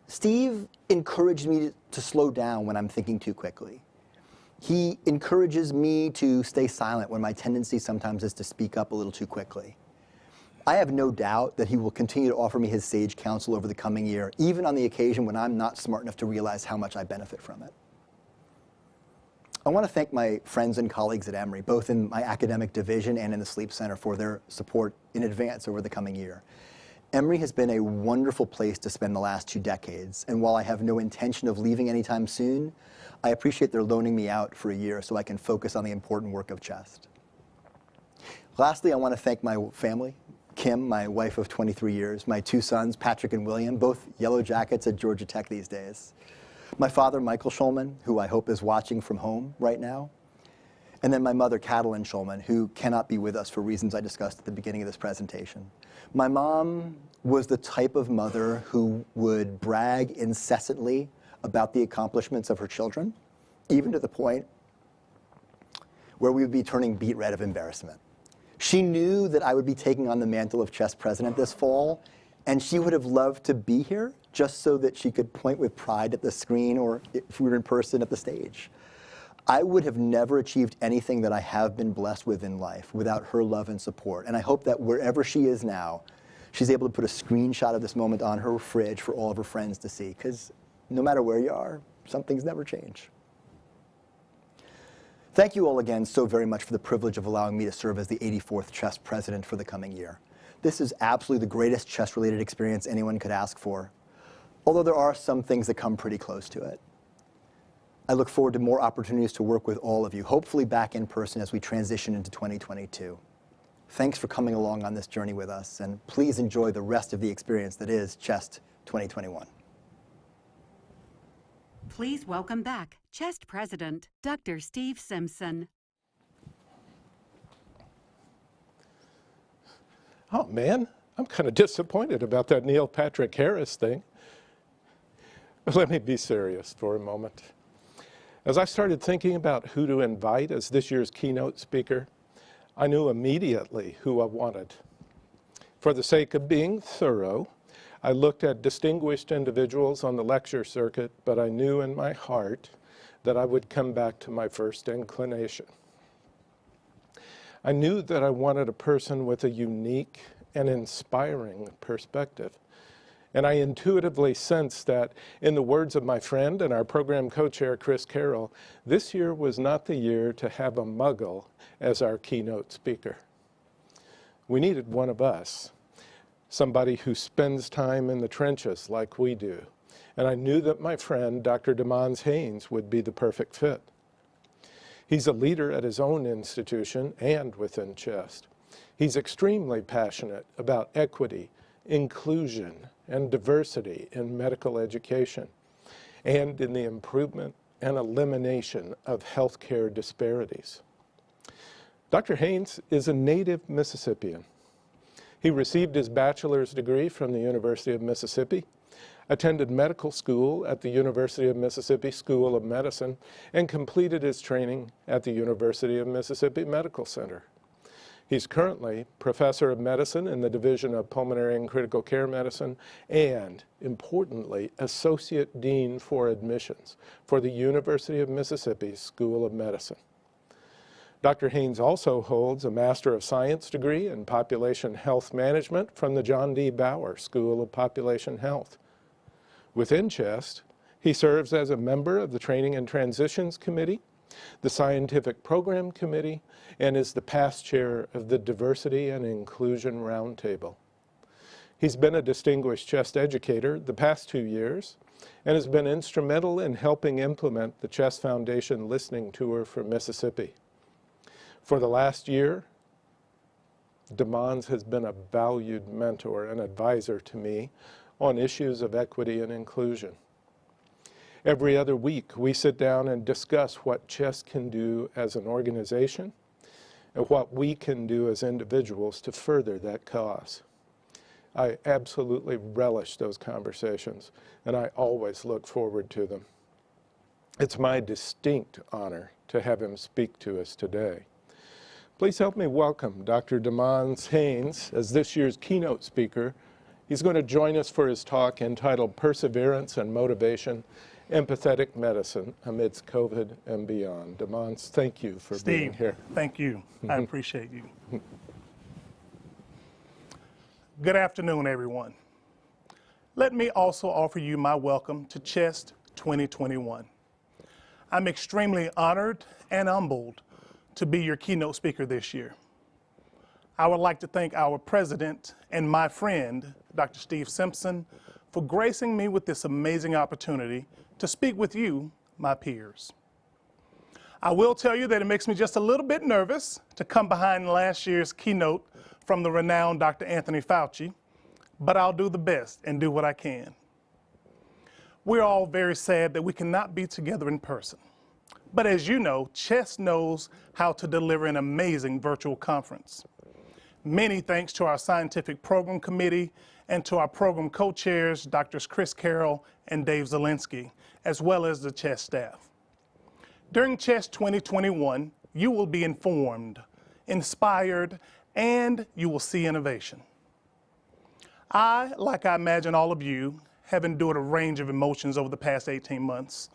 Steve encouraged me to slow down when I'm thinking too quickly. He encourages me to stay silent when my tendency sometimes is to speak up a little too quickly. I have no doubt that he will continue to offer me his sage counsel over the coming year, even on the occasion when I'm not smart enough to realize how much I benefit from it. I want to thank my friends and colleagues at Emory, both in my academic division and in the Sleep Center, for their support in advance over the coming year. Emory has been a wonderful place to spend the last 2 decades, and while I have no intention of leaving anytime soon, I appreciate their loaning me out for a year so I can focus on the important work of Chest. Lastly, I want to thank my family, Kim, my wife of 23 years, my 2 sons, Patrick and William, both Yellow Jackets at Georgia Tech these days, my father, Michael Schulman, who I hope is watching from home right now, and then my mother, Catalin Schulman, who cannot be with us for reasons I discussed at the beginning of this presentation. My mom was the type of mother who would brag incessantly about the accomplishments of her children, even to the point where we would be turning beet red of embarrassment. She knew that I would be taking on the mantle of Chest president this fall, and she would have loved to be here just so that she could point with pride at the screen, or if we were in person, at the stage. I would have never achieved anything that I have been blessed with in life without her love and support. And I hope that wherever she is now, she's able to put a screenshot of this moment on her fridge for all of her friends to see, because no matter where you are, some things never change. Thank you all again so very much for the privilege of allowing me to serve as the 84th Chest president for the coming year. This is absolutely the greatest chess-related experience anyone could ask for, although there are some things that come pretty close to it. I look forward to more opportunities to work with all of you, hopefully back in person as we transition into 2022. Thanks for coming along on this journey with us, and please enjoy the rest of the experience that is Chest 2021. Please welcome back Chest President, Dr. Steve Simpson. Oh man, I'm kind of disappointed about that Neil Patrick Harris thing. Let me be serious for a moment. As I started thinking about who to invite as this year's keynote speaker, I knew immediately who I wanted. For the sake of being thorough, I looked at distinguished individuals on the lecture circuit, but I knew in my heart that I would come back to my first inclination. I knew that I wanted a person with a unique and inspiring perspective. And I intuitively sensed that, in the words of my friend and our program co-chair, Chris Carroll, this year was not the year to have a muggle as our keynote speaker. We needed one of us, somebody who spends time in the trenches like we do. And I knew that my friend, Dr. DeMons Haynes, would be the perfect fit. He's a leader at his own institution and within Chest. He's extremely passionate about equity, inclusion, and diversity in medical education, and in the improvement and elimination of healthcare disparities. Dr. Haynes is a native Mississippian. He received his bachelor's degree from the University of Mississippi, attended medical school at the University of Mississippi School of Medicine, and completed his training at the University of Mississippi Medical Center. He's currently professor of medicine in the Division of Pulmonary and Critical Care Medicine, and, importantly, associate dean for admissions for the University of Mississippi School of Medicine. Dr. Haynes also holds a Master of Science degree in Population Health Management from the John D. Bauer School of Population Health. Within CHEST, he serves as a member of the Training and Transitions Committee, the Scientific Program Committee, and is the past chair of the Diversity and Inclusion Roundtable. He's been a distinguished CHEST educator the past 2 years and has been instrumental in helping implement the CHEST Foundation Listening Tour for Mississippi. For the last year, DeMons has been a valued mentor and advisor to me on issues of equity and inclusion. Every other week, we sit down and discuss what CHEST can do as an organization and what we can do as individuals to further that cause. I absolutely relish those conversations, and I always look forward to them. It's my distinct honor to have him speak to us today. Please help me welcome Dr. DeMons Haynes as this year's keynote speaker. He's going to join us for his talk entitled Perseverance and Motivation, Empathetic Medicine Amidst COVID and Beyond. DeMons, thank you for being here. Thank you. I appreciate you. Good afternoon, everyone. Let me also offer you my welcome to CHEST 2021. I'm extremely honored and humbled to be your keynote speaker this year. I would like to thank our president and my friend, Dr. Steve Simpson, for gracing me with this amazing opportunity to speak with you, my peers. I will tell you that it makes me just a little bit nervous to come behind last year's keynote from the renowned Dr. Anthony Fauci, but I'll do the best and do what I can. We're all very sad that we cannot be together in person. But as you know, CHEST knows how to deliver an amazing virtual conference. Many thanks to our Scientific Program Committee and to our program co-chairs, Drs. Chris Carroll and Dave Zielinski, as well as the CHEST staff. During CHEST 2021, you will be informed, inspired, and you will see innovation. I, like I imagine all of you, have endured a range of emotions over the past 18 months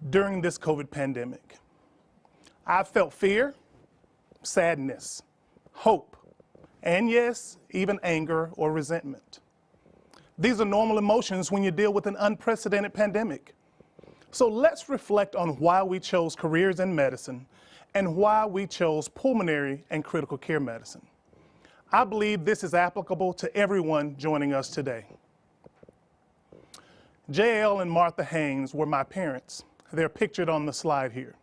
during this COVID pandemic. I've felt fear, sadness, hope, and yes, even anger or resentment. These are normal emotions when you deal with an unprecedented pandemic. So let's reflect on why we chose careers in medicine and why we chose pulmonary and critical care medicine. I believe this is applicable to everyone joining us today. J.L. and Martha Haynes were my parents. They're pictured on the slide here.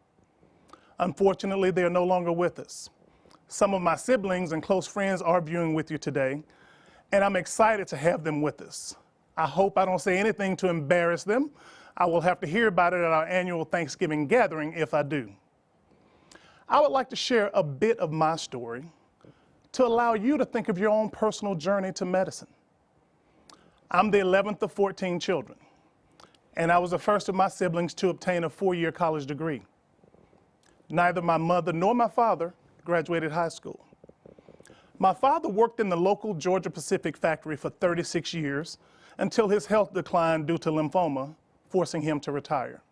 Unfortunately, they are no longer with us. Some of my siblings and close friends are viewing with you today, and I'm excited to have them with us. I hope I don't say anything to embarrass them. I will have to hear about it at our annual Thanksgiving gathering if I do. I would like to share a bit of my story to allow you to think of your own personal journey to medicine. I'm the 11th of 14 children, and I was the first of my siblings to obtain a 4-year college degree. Neither my mother nor my father graduated high school. My father worked in the local Georgia Pacific factory for 36 years until his health declined due to lymphoma, forcing him to retire.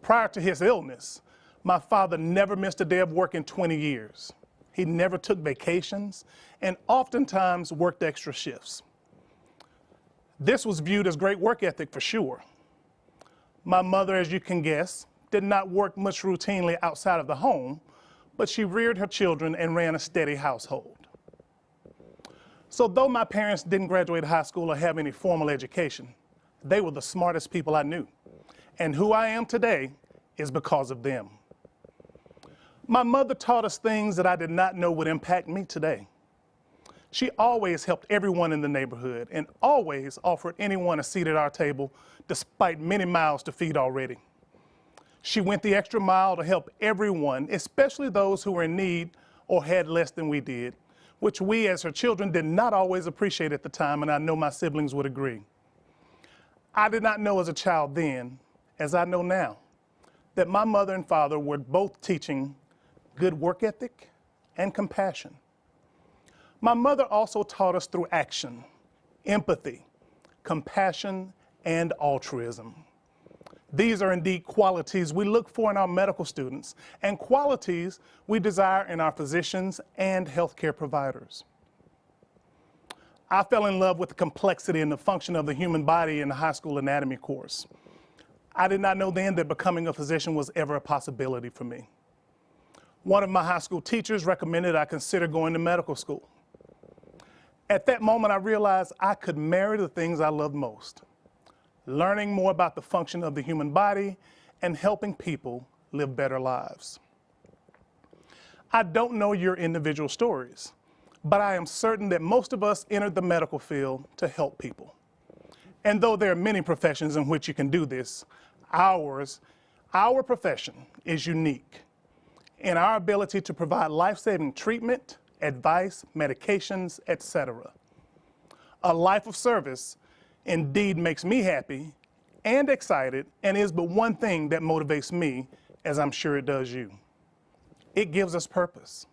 Prior to his illness, my father never missed a day of work in 20 years. He never took vacations and oftentimes worked extra shifts. This was viewed as great work ethic for sure. My mother, as you can guess, did not work much routinely outside of the home, but she reared her children and ran a steady household. So though my parents didn't graduate high school or have any formal education, they were the smartest people I knew. And who I am today is because of them. My mother taught us things that I did not know would impact me today. She always helped everyone in the neighborhood and always offered anyone a seat at our table despite many mouths to feed already. She went the extra mile to help everyone, especially those who were in need or had less than we did, which we as her children did not always appreciate at the time, and I know my siblings would agree. I did not know as a child then, as I know now, that my mother and father were both teaching good work ethic and compassion. My mother also taught us through action, empathy, compassion, and altruism. These are indeed qualities we look for in our medical students and qualities we desire in our physicians and healthcare providers. I fell in love with the complexity and the function of the human body in the high school anatomy course. I did not know then that becoming a physician was ever a possibility for me. One of my high school teachers recommended I consider going to medical school. At that moment, I realized I could marry the things I loved most: learning more about the function of the human body and helping people live better lives. I don't know your individual stories, but I am certain that most of us entered the medical field to help people. And though there are many professions in which you can do this, our profession is unique in our ability to provide life-saving treatment, advice, medications, etc. A life of service indeed makes me happy and excited, and is but one thing that motivates me, as I'm sure it does you. It gives us purpose.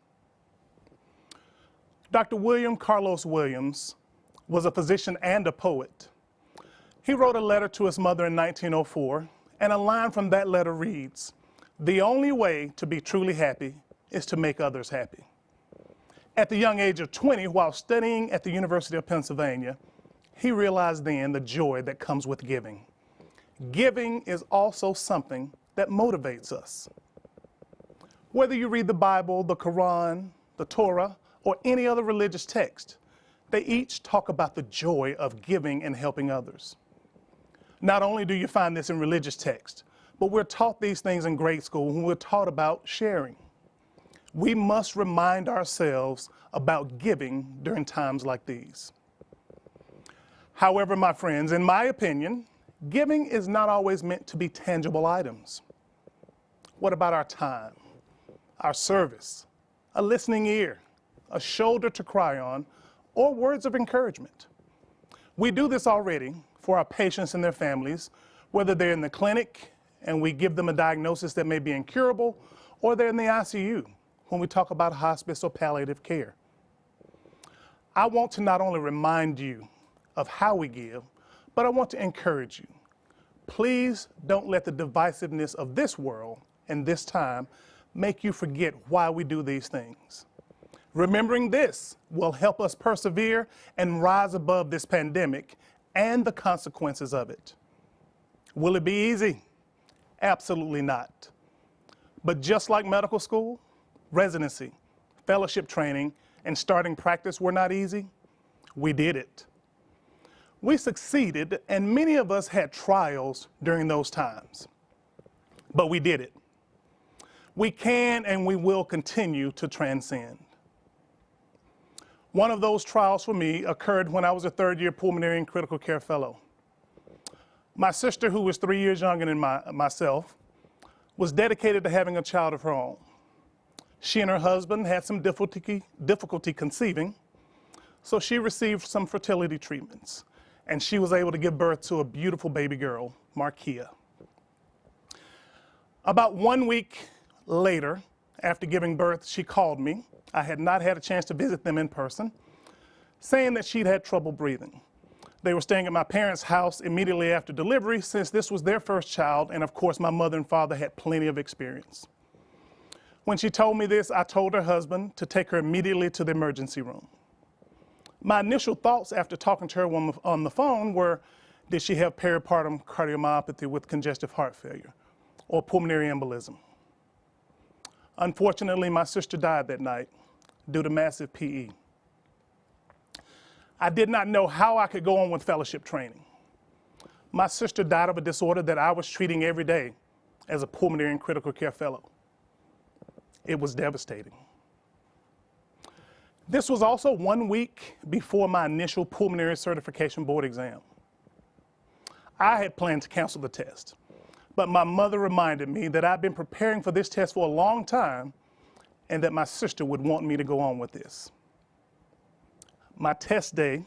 Dr. William Carlos Williams was a physician and a poet. He wrote a letter to his mother in 1904, and a line from that letter reads, "The only way to be truly happy is to make others happy." At the young age of 20, while studying at the University of Pennsylvania, he realized then the joy that comes with giving. Giving is also something that motivates us. Whether you read the Bible, the Quran, the Torah, or any other religious text, they each talk about the joy of giving and helping others. Not only do you find this in religious texts, but we're taught these things in grade school when we're taught about sharing. We must remind ourselves about giving during times like these. However, my friends, in my opinion, giving is not always meant to be tangible items. What about our time, our service, a listening ear, a shoulder to cry on, or words of encouragement? We do this already for our patients and their families, whether they're in the clinic and we give them a diagnosis that may be incurable, or they're in the ICU when we talk about hospice or palliative care. I want to not only remind you of how we give, but I want to encourage you. Please don't let the divisiveness of this world and this time make you forget why we do these things. Remembering this will help us persevere and rise above this pandemic and the consequences of it. Will it be easy? Absolutely not. But just like medical school, residency, fellowship training, and starting practice were not easy, we did it. We succeeded, and many of us had trials during those times, but we did it. We can and we will continue to transcend. One of those trials for me occurred when I was a third-year pulmonary and critical care fellow. My sister, who was 3 years younger than myself, was dedicated to having a child of her own. She and her husband had some difficulty conceiving, so she received some fertility treatments, and she was able to give birth to a beautiful baby girl, Markia. About 1 week later, after giving birth, she called me. I had not had a chance to visit them in person, saying that she'd had trouble breathing. They were staying at my parents' house immediately after delivery, since this was their first child, and of course my mother and father had plenty of experience. When she told me this, I told her husband to take her immediately to the emergency room. My initial thoughts after talking to her on the phone were, did she have peripartum cardiomyopathy with congestive heart failure or pulmonary embolism? Unfortunately, my sister died that night due to massive PE. I did not know how I could go on with fellowship training. My sister died of a disorder that I was treating every day as a pulmonary and critical care fellow. It was devastating. This was also 1 week before my initial pulmonary certification board exam. I had planned to cancel the test, but my mother reminded me that I'd been preparing for this test for a long time and that my sister would want me to go on with this. My test day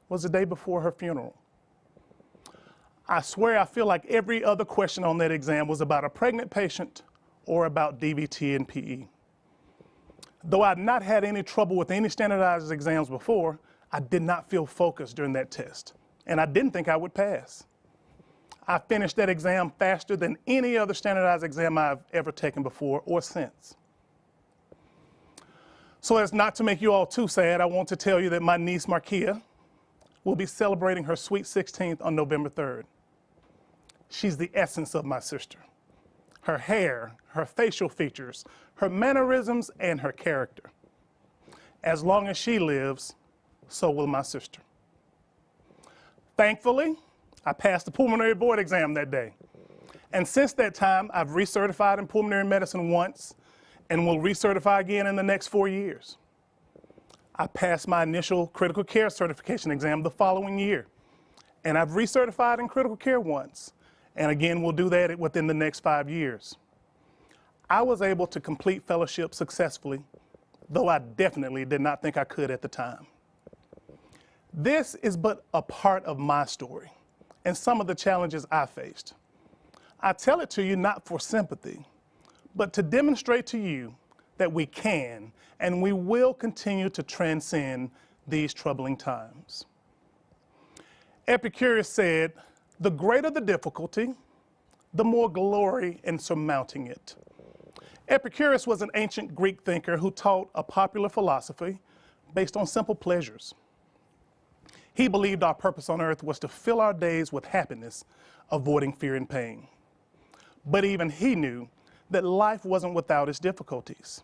was the day before her funeral. I swear I feel like every other question on that exam was about a pregnant patient or about DVT and PE. Though I'd not had any trouble with any standardized exams before, I did not feel focused during that test, and I didn't think I would pass. I finished that exam faster than any other standardized exam I've ever taken before or since. So as not to make you all too sad, I want to tell you that my niece Markia will be celebrating her sweet 16th on November 3rd. She's the essence of my sister. Her hair, her facial features, her mannerisms, and her character. As long as she lives, so will my sister. Thankfully, I passed the pulmonary board exam that day. And since that time, I've recertified in pulmonary medicine once and will recertify again in the next 4 years. I passed my initial critical care certification exam the following year, and I've recertified in critical care once, and again will do that within the next 5 years. I was able to complete fellowship successfully, though I definitely did not think I could at the time. This is but a part of my story and some of the challenges I faced. I tell it to you not for sympathy, but to demonstrate to you that we can and we will continue to transcend these troubling times. Epicurus said, "The greater the difficulty, the more glory in surmounting it." Epicurus was an ancient Greek thinker who taught a popular philosophy based on simple pleasures. He believed our purpose on earth was to fill our days with happiness, avoiding fear and pain. But even he knew that life wasn't without its difficulties.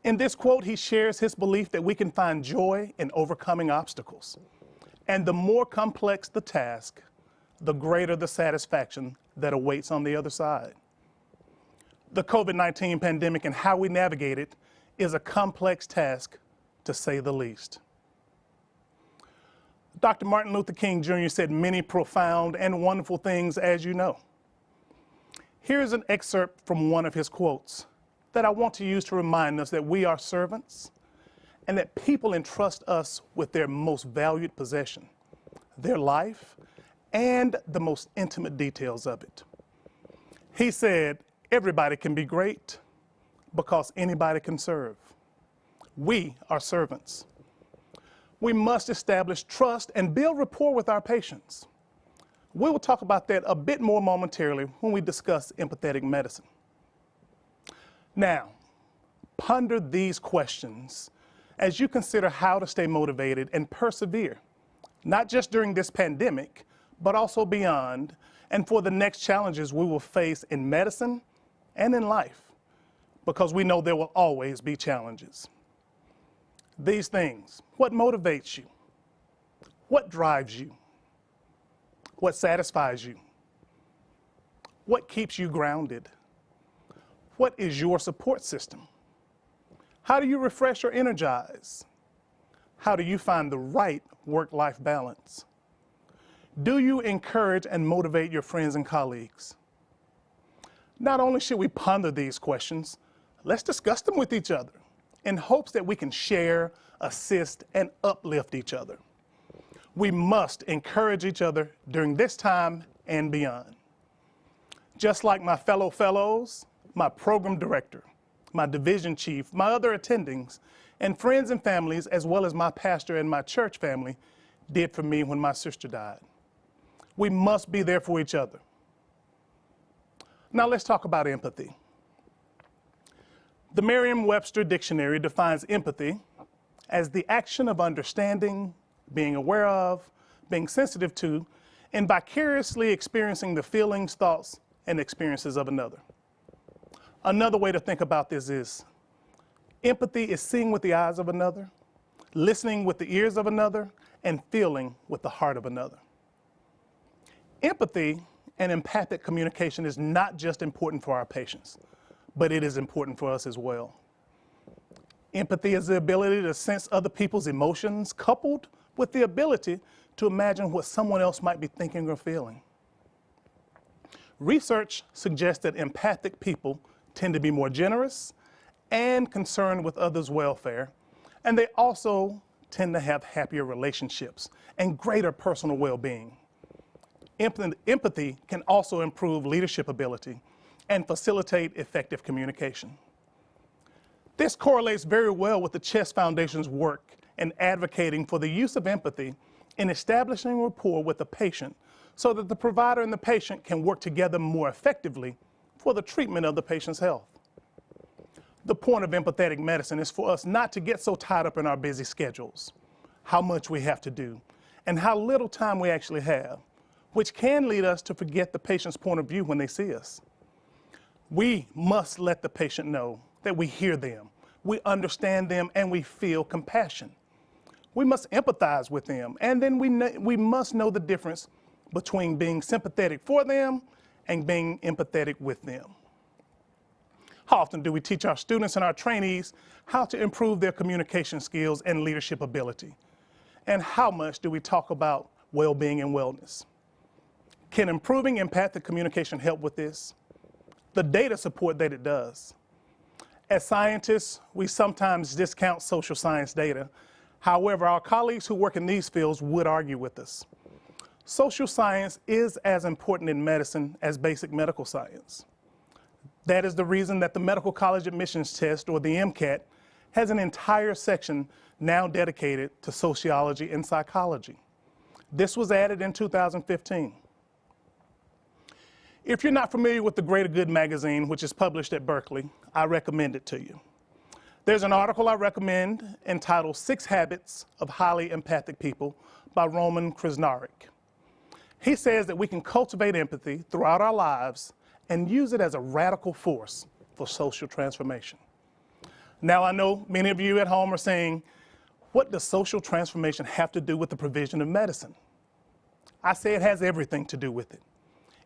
In this quote, he shares his belief that we can find joy in overcoming obstacles. And the more complex the task, the greater the satisfaction that awaits on the other side. The COVID-19 pandemic and how we navigate it is a complex task, to say the least. Dr. Martin Luther King Jr. said many profound and wonderful things, as you know. Here's an excerpt from one of his quotes that I want to use to remind us that we are servants and that people entrust us with their most valued possession, their life, and the most intimate details of it. He said, "Everybody can be great because anybody can serve. We are servants. We must establish trust and build rapport with our patients. We will talk about that a bit more momentarily when we discuss empathetic medicine. Now, ponder these questions as you consider how to stay motivated and persevere, not just during this pandemic, but also beyond, and for the next challenges we will face in medicine and in life, because we know there will always be challenges. These things: what motivates you? What drives you? What satisfies you? What keeps you grounded? What is your support system? How do you refresh or energize? How do you find the right work-life balance? Do you encourage and motivate your friends and colleagues? Not only should we ponder these questions, let's discuss them with each other in hopes that we can share, assist, and uplift each other. We must encourage each other during this time and beyond. Just like my fellow fellows, my program director, my division chief, my other attendings, and friends and families, as well as my pastor and my church family, did for me when my sister died. We must be there for each other. Now let's talk about empathy. The Merriam-Webster Dictionary defines empathy as the action of understanding, being aware of, being sensitive to, and vicariously experiencing the feelings, thoughts, and experiences of another. Another way to think about this is empathy is seeing with the eyes of another, listening with the ears of another, and feeling with the heart of another. Empathy and empathic communication is not just important for our patients, but it is important for us as well. Empathy is the ability to sense other people's emotions, coupled with the ability to imagine what someone else might be thinking or feeling. Research suggests that empathic people tend to be more generous and concerned with others' welfare, and they also tend to have happier relationships and greater personal well-being. Empathy can also improve leadership ability and facilitate effective communication. This correlates very well with the Chest Foundation's work in advocating for the use of empathy in establishing rapport with the patient so that the provider and the patient can work together more effectively for the treatment of the patient's health. The point of empathetic medicine is for us not to get so tied up in our busy schedules, how much we have to do, and how little time we actually have, which can lead us to forget the patient's point of view when they see us. We must let the patient know that we hear them, we understand them, and we feel compassion. We must empathize with them, and then we must know the difference between being sympathetic for them and being empathetic with them. How often do we teach our students and our trainees how to improve their communication skills and leadership ability? And how much do we talk about well-being and wellness? Can improving empathic communication help with this? The data support that it does. As scientists, we sometimes discount social science data. However, our colleagues who work in these fields would argue with us. Social science is as important in medicine as basic medical science. That is the reason that the Medical College Admissions Test, or the MCAT, has an entire section now dedicated to sociology and psychology. This was added in 2015. If you're not familiar with the Greater Good magazine, which is published at Berkeley, I recommend it to you. There's an article I recommend entitled 6 Habits of Highly Empathic People by Roman Krznaric. He says that we can cultivate empathy throughout our lives and use it as a radical force for social transformation. Now, I know many of you at home are saying, what does social transformation have to do with the provision of medicine? I say it has everything to do with it.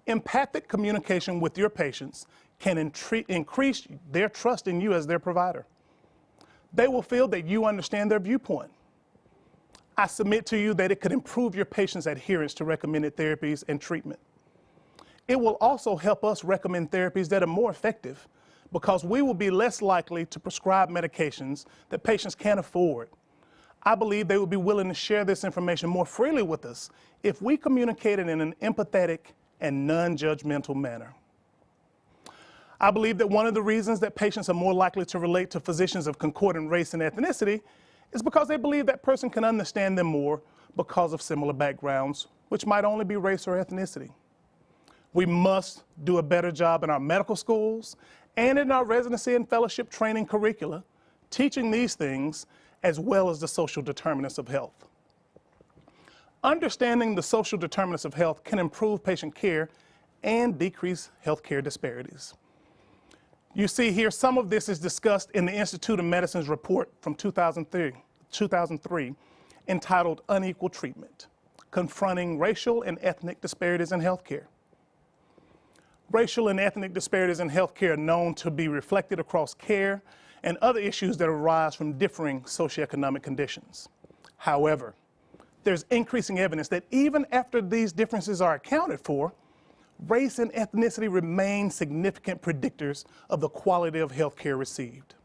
Empathic communication with your patients can increase their trust in you as their provider. They will feel that you understand their viewpoint. I submit to you that it could improve your patients' adherence to recommended therapies and treatment. It will also help us recommend therapies that are more effective because we will be less likely to prescribe medications that patients can't afford. I believe they will be willing to share this information more freely with us if we communicate it in an empathetic and non-judgmental manner. I believe that one of the reasons that patients are more likely to relate to physicians of concordant race and ethnicity is because they believe that person can understand them more because of similar backgrounds, which might only be race or ethnicity. We must do a better job in our medical schools and in our residency and fellowship training curricula, teaching these things as well as the social determinants of health. Understanding the social determinants of health can improve patient care and decrease healthcare disparities. You see here, some of this is discussed in the Institute of Medicine's report from 2003 entitled Unequal Treatment, Confronting Racial and Ethnic Disparities in Healthcare. Racial and ethnic disparities in healthcare are known to be reflected across care and other issues that arise from differing socioeconomic conditions. However, there's increasing evidence that even after these differences are accounted for, race and ethnicity remain significant predictors of the quality of healthcare received.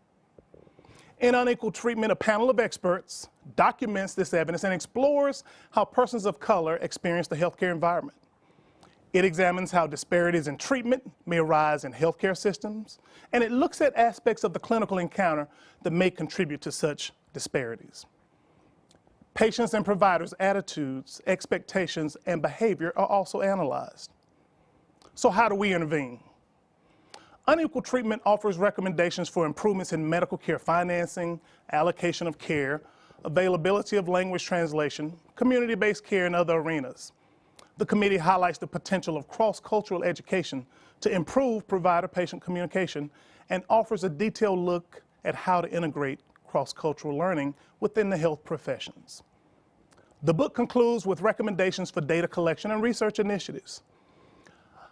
In Unequal Treatment, a panel of experts documents this evidence and explores how persons of color experience the healthcare environment. It examines how disparities in treatment may arise in healthcare systems, and it looks at aspects of the clinical encounter that may contribute to such disparities. Patients' and providers' attitudes, expectations, and behavior are also analyzed. So how do we intervene? Unequal Treatment offers recommendations for improvements in medical care financing, allocation of care, availability of language translation, community-based care, and other arenas. The committee highlights the potential of cross-cultural education to improve provider-patient communication and offers a detailed look at how to integrate cross-cultural learning within the health professions. The book concludes with recommendations for data collection and research initiatives.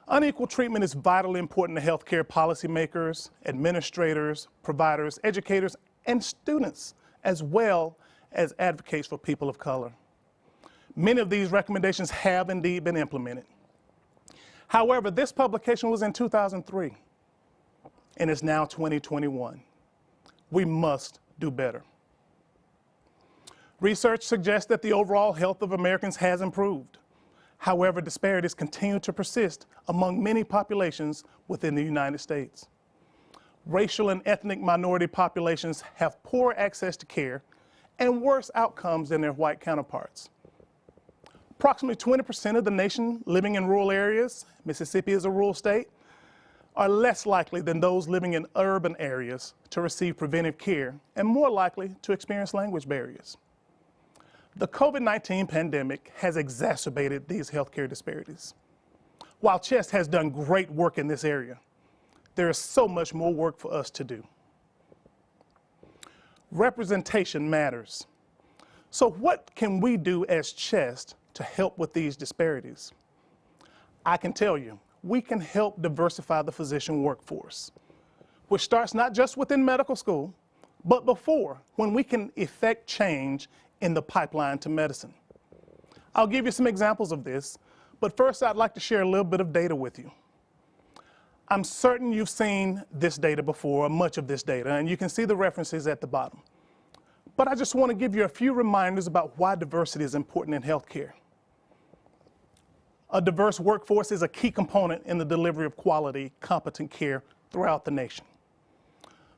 Unequal treatment is vitally important to healthcare policymakers, administrators, providers, educators, and students, as well as advocates for people of color. Many of these recommendations have indeed been implemented. However, this publication was in 2003, and it's now 2021. We must do better. Research suggests that the overall health of Americans has improved. However, disparities continue to persist among many populations within the United States. Racial and ethnic minority populations have poor access to care and worse outcomes than their white counterparts. Approximately 20% of the nation living in rural areas, Mississippi is a rural state, are less likely than those living in urban areas to receive preventive care and more likely to experience language barriers. The COVID-19 pandemic has exacerbated these healthcare disparities. While CHEST has done great work in this area, there is so much more work for us to do. Representation matters. So what can we do as CHEST to help with these disparities? I can tell you, we can help diversify the physician workforce, which starts not just within medical school, but before, when we can effect change in the pipeline to medicine. I'll give you some examples of this, but first I'd like to share a little bit of data with you. I'm certain you've seen this data before, or much of this data, and you can see the references at the bottom. But I just want to give you a few reminders about why diversity is important in healthcare. A diverse workforce is a key component in the delivery of quality, competent care throughout the nation.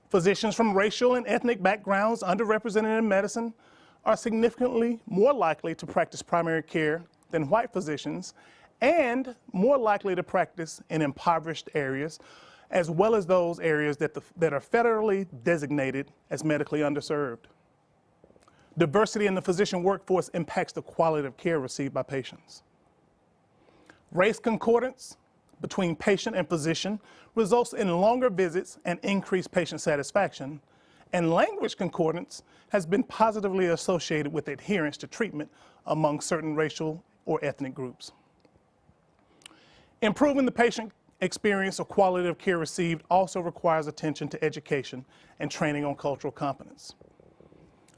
Physicians from racial and ethnic backgrounds underrepresented in medicine are significantly more likely to practice primary care than white physicians, and more likely to practice in impoverished areas, as well as those areas that are federally designated as medically underserved. Diversity in the physician workforce impacts the quality of care received by patients. Race concordance between patient and physician results in longer visits and increased patient satisfaction, and language concordance has been positively associated with adherence to treatment among certain racial or ethnic groups. Improving the patient experience or quality of care received also requires attention to education and training on cultural competence.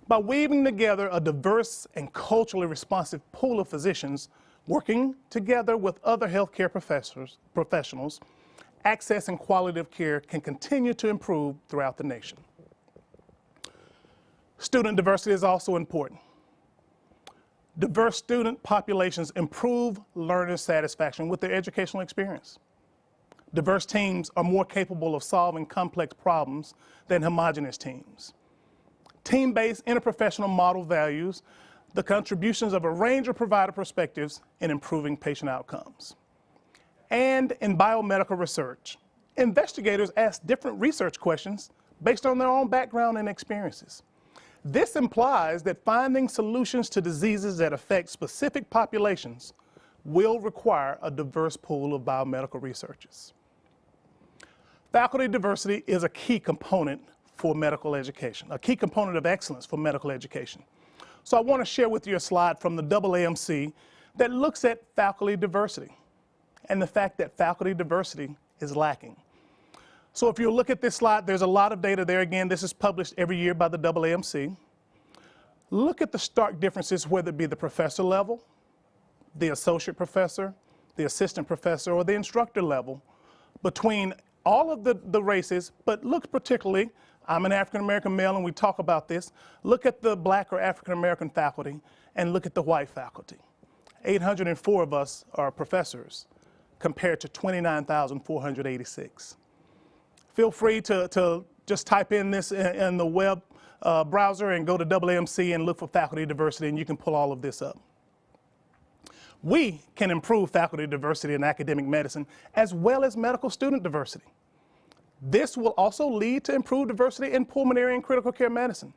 By weaving together a diverse and culturally responsive pool of physicians working together with other healthcare professionals, access and quality of care can continue to improve throughout the nation. Student diversity is also important. Diverse student populations improve learner satisfaction with their educational experience. Diverse teams are more capable of solving complex problems than homogeneous teams. Team-based interprofessional model values the contributions of a range of provider perspectives in improving patient outcomes. And in biomedical research, investigators ask different research questions based on their own background and experiences. This implies that finding solutions to diseases that affect specific populations will require a diverse pool of biomedical researchers. Faculty diversity is a key component for medical education, a key component of excellence for medical education. So I want to share with you a slide from the AAMC that looks at faculty diversity and the fact that faculty diversity is lacking. So if you look at this slide, there's a lot of data there. Again, this is published every year by the AAMC. Look at the stark differences, whether it be the professor level, the associate professor, the assistant professor, or the instructor level, between all of the races, but look particularly, I'm an African-American male and we talk about this, look at the Black or African-American faculty and look at the white faculty. 804 of us are professors compared to 29,486. Feel free to just type in this in the web browser and go to AAMC and look for faculty diversity, and you can pull all of this up. We can improve faculty diversity in academic medicine as well as medical student diversity. This will also lead to improved diversity in pulmonary and critical care medicine.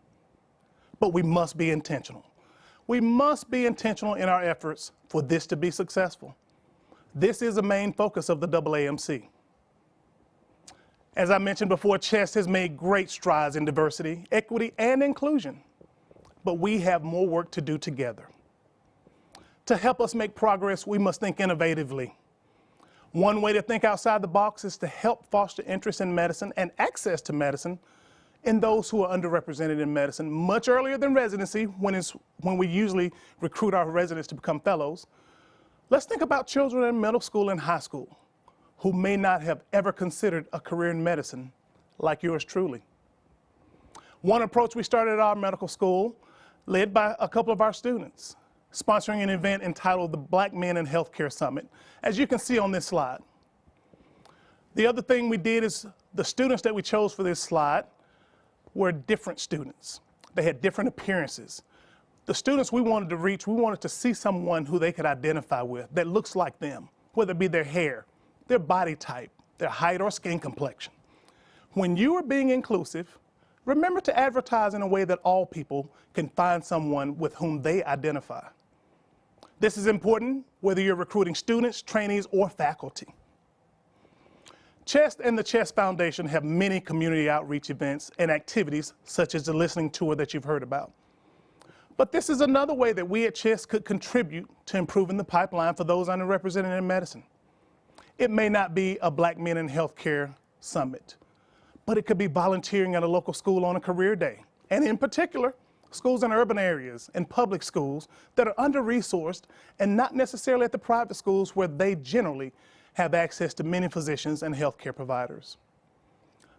But we must be intentional. We must be intentional in our efforts for this to be successful. This is a main focus of the AAMC. As I mentioned before, CHEST has made great strides in diversity, equity, and inclusion, but we have more work to do together. To help us make progress, we must think innovatively. One way to think outside the box is to help foster interest in medicine and access to medicine in those who are underrepresented in medicine much earlier than residency, when we usually recruit our residents to become fellows. Let's think about children in middle school and high school who may not have ever considered a career in medicine like yours truly. One approach we started at our medical school, led by a couple of our students, sponsoring an event entitled the Black Men in Healthcare Summit, as you can see on this slide. The other thing we did is the students that we chose for this slide were different students. They had different appearances. The students we wanted to reach, we wanted to see someone who they could identify with that looks like them, whether it be their hair, their body type, their height or skin complexion. When you are being inclusive, remember to advertise in a way that all people can find someone with whom they identify. This is important whether you're recruiting students, trainees, or faculty. CHEST and the CHEST Foundation have many community outreach events and activities such as the listening tour that you've heard about. But this is another way that we at CHEST could contribute to improving the pipeline for those underrepresented in medicine. It may not be a Black Men in Healthcare Summit, but it could be volunteering at a local school on a career day. And in particular, schools in urban areas and public schools that are under-resourced and not necessarily at the private schools where they generally have access to many physicians and healthcare providers.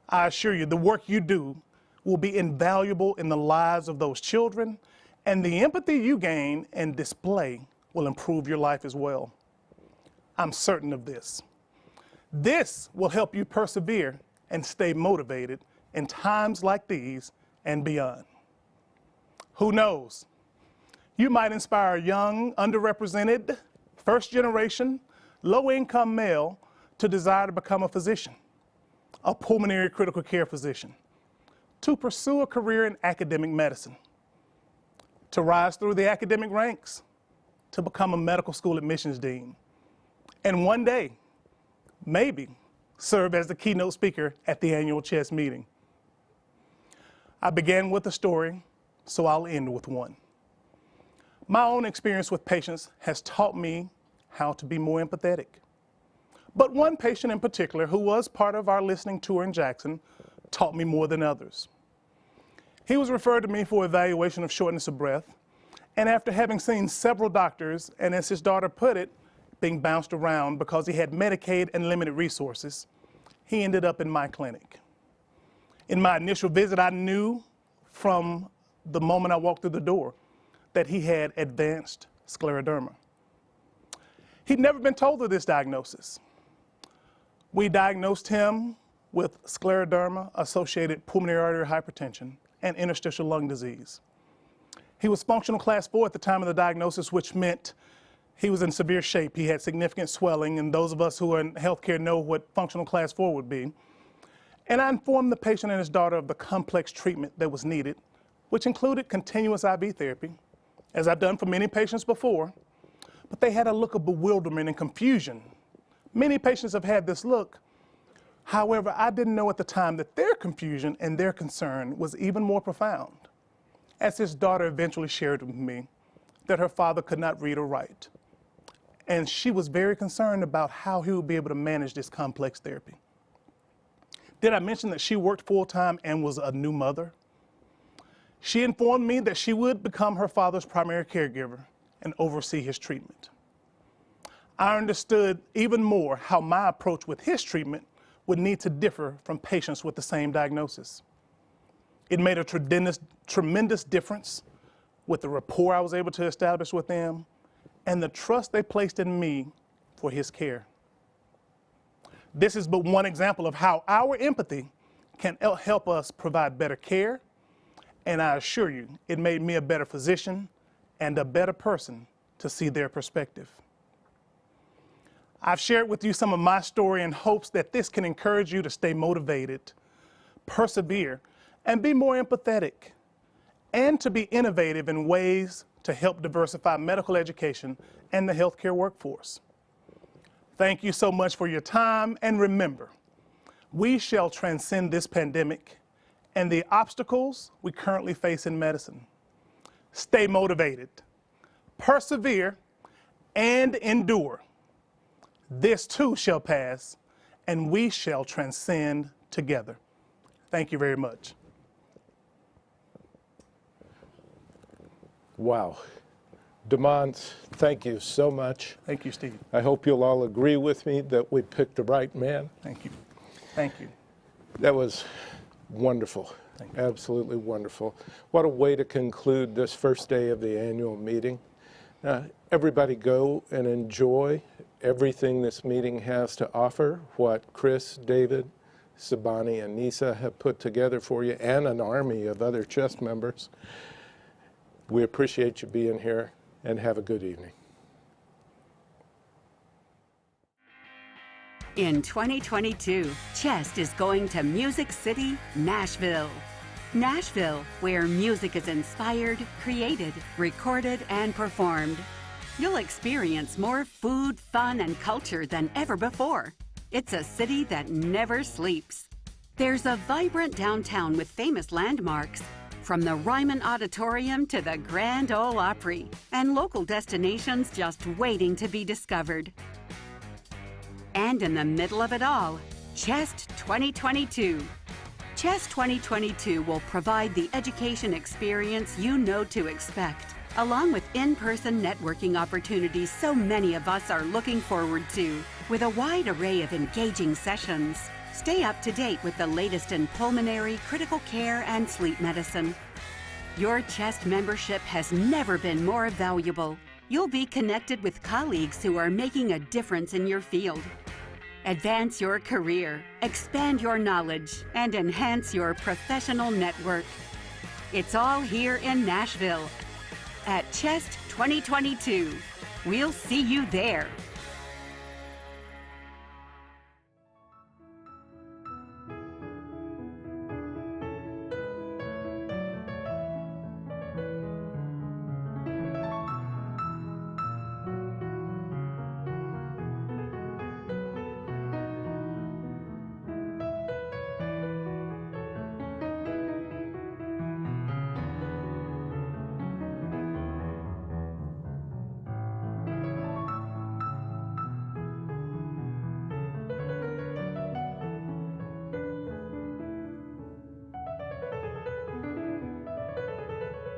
I assure you, the work you do will be invaluable in the lives of those children, and the empathy you gain and display will improve your life as well. I'm certain of this. This will help you persevere and stay motivated in times like these and beyond. Who knows? You might inspire a young, underrepresented, first-generation, low-income male to desire to become a physician, a pulmonary critical care physician, to pursue a career in academic medicine, to rise through the academic ranks, to become a medical school admissions dean, and one day, maybe, serve as the keynote speaker at the annual CHEST meeting. I began with a story, so I'll end with one. My own experience with patients has taught me how to be more empathetic. But one patient in particular, who was part of our listening tour in Jackson, taught me more than others. He was referred to me for evaluation of shortness of breath, and after having seen several doctors, and as his daughter put it, being bounced around because he had Medicaid and limited resources, he ended up in my clinic. In my initial visit, I knew from the moment I walked through the door that he had advanced scleroderma. He'd never been told of this diagnosis. We diagnosed him with scleroderma-associated pulmonary arterial hypertension and interstitial lung disease. He was functional class 4 at the time of the diagnosis, which meant he was in severe shape. He had significant swelling, and those of us who are in healthcare know what functional class 4 would be. And I informed the patient and his daughter of the complex treatment that was needed, which included continuous IV therapy, as I've done for many patients before, but they had a look of bewilderment and confusion. Many patients have had this look. However, I didn't know at the time that their confusion and their concern was even more profound, as his daughter eventually shared with me that her father could not read or write. And she was very concerned about how he would be able to manage this complex therapy. Did I mention that she worked full-time and was a new mother? She informed me that she would become her father's primary caregiver and oversee his treatment. I understood even more how my approach with his treatment would need to differ from patients with the same diagnosis. It made a tremendous difference with the rapport I was able to establish with them and the trust they placed in me for his care. This is but one example of how our empathy can help us provide better care, and I assure you, it made me a better physician and a better person to see their perspective. I've shared with you some of my story in hopes that this can encourage you to stay motivated, persevere, and be more empathetic, and to be innovative in ways to help diversify medical education and the healthcare workforce. Thank you so much for your time, and remember, we shall transcend this pandemic and the obstacles we currently face in medicine. Stay motivated, persevere, and endure. This too shall pass, and we shall transcend together. Thank you very much. Wow. DeMont, thank you so much. Thank you, Steve. I hope you'll all agree with me that we picked the right man. Thank you. Thank you. That was wonderful. Absolutely wonderful. What a way to conclude this first day of the annual meeting. Everybody go and enjoy everything this meeting has to offer, what Chris, David, Sabani, and Nisa have put together for you, and an army of other CHEST members. We appreciate you being here, and have a good evening. In 2022, Chest is going to Music City, Nashville. Nashville, where music is inspired, created, recorded, and performed. You'll experience more food, fun, and culture than ever before. It's a city that never sleeps. There's a vibrant downtown with famous landmarks, from the Ryman Auditorium to the Grand Ole Opry, and local destinations just waiting to be discovered. And in the middle of it all, Chest 2022. Chest 2022 will provide the education experience you know to expect, along with in-person networking opportunities so many of us are looking forward to, with a wide array of engaging sessions. Stay up to date with the latest in pulmonary, critical care, and sleep medicine. Your Chest membership has never been more valuable. You'll be connected with colleagues who are making a difference in your field. Advance your career, expand your knowledge, and enhance your professional network. It's all here in Nashville at Chest 2022. We'll see you there.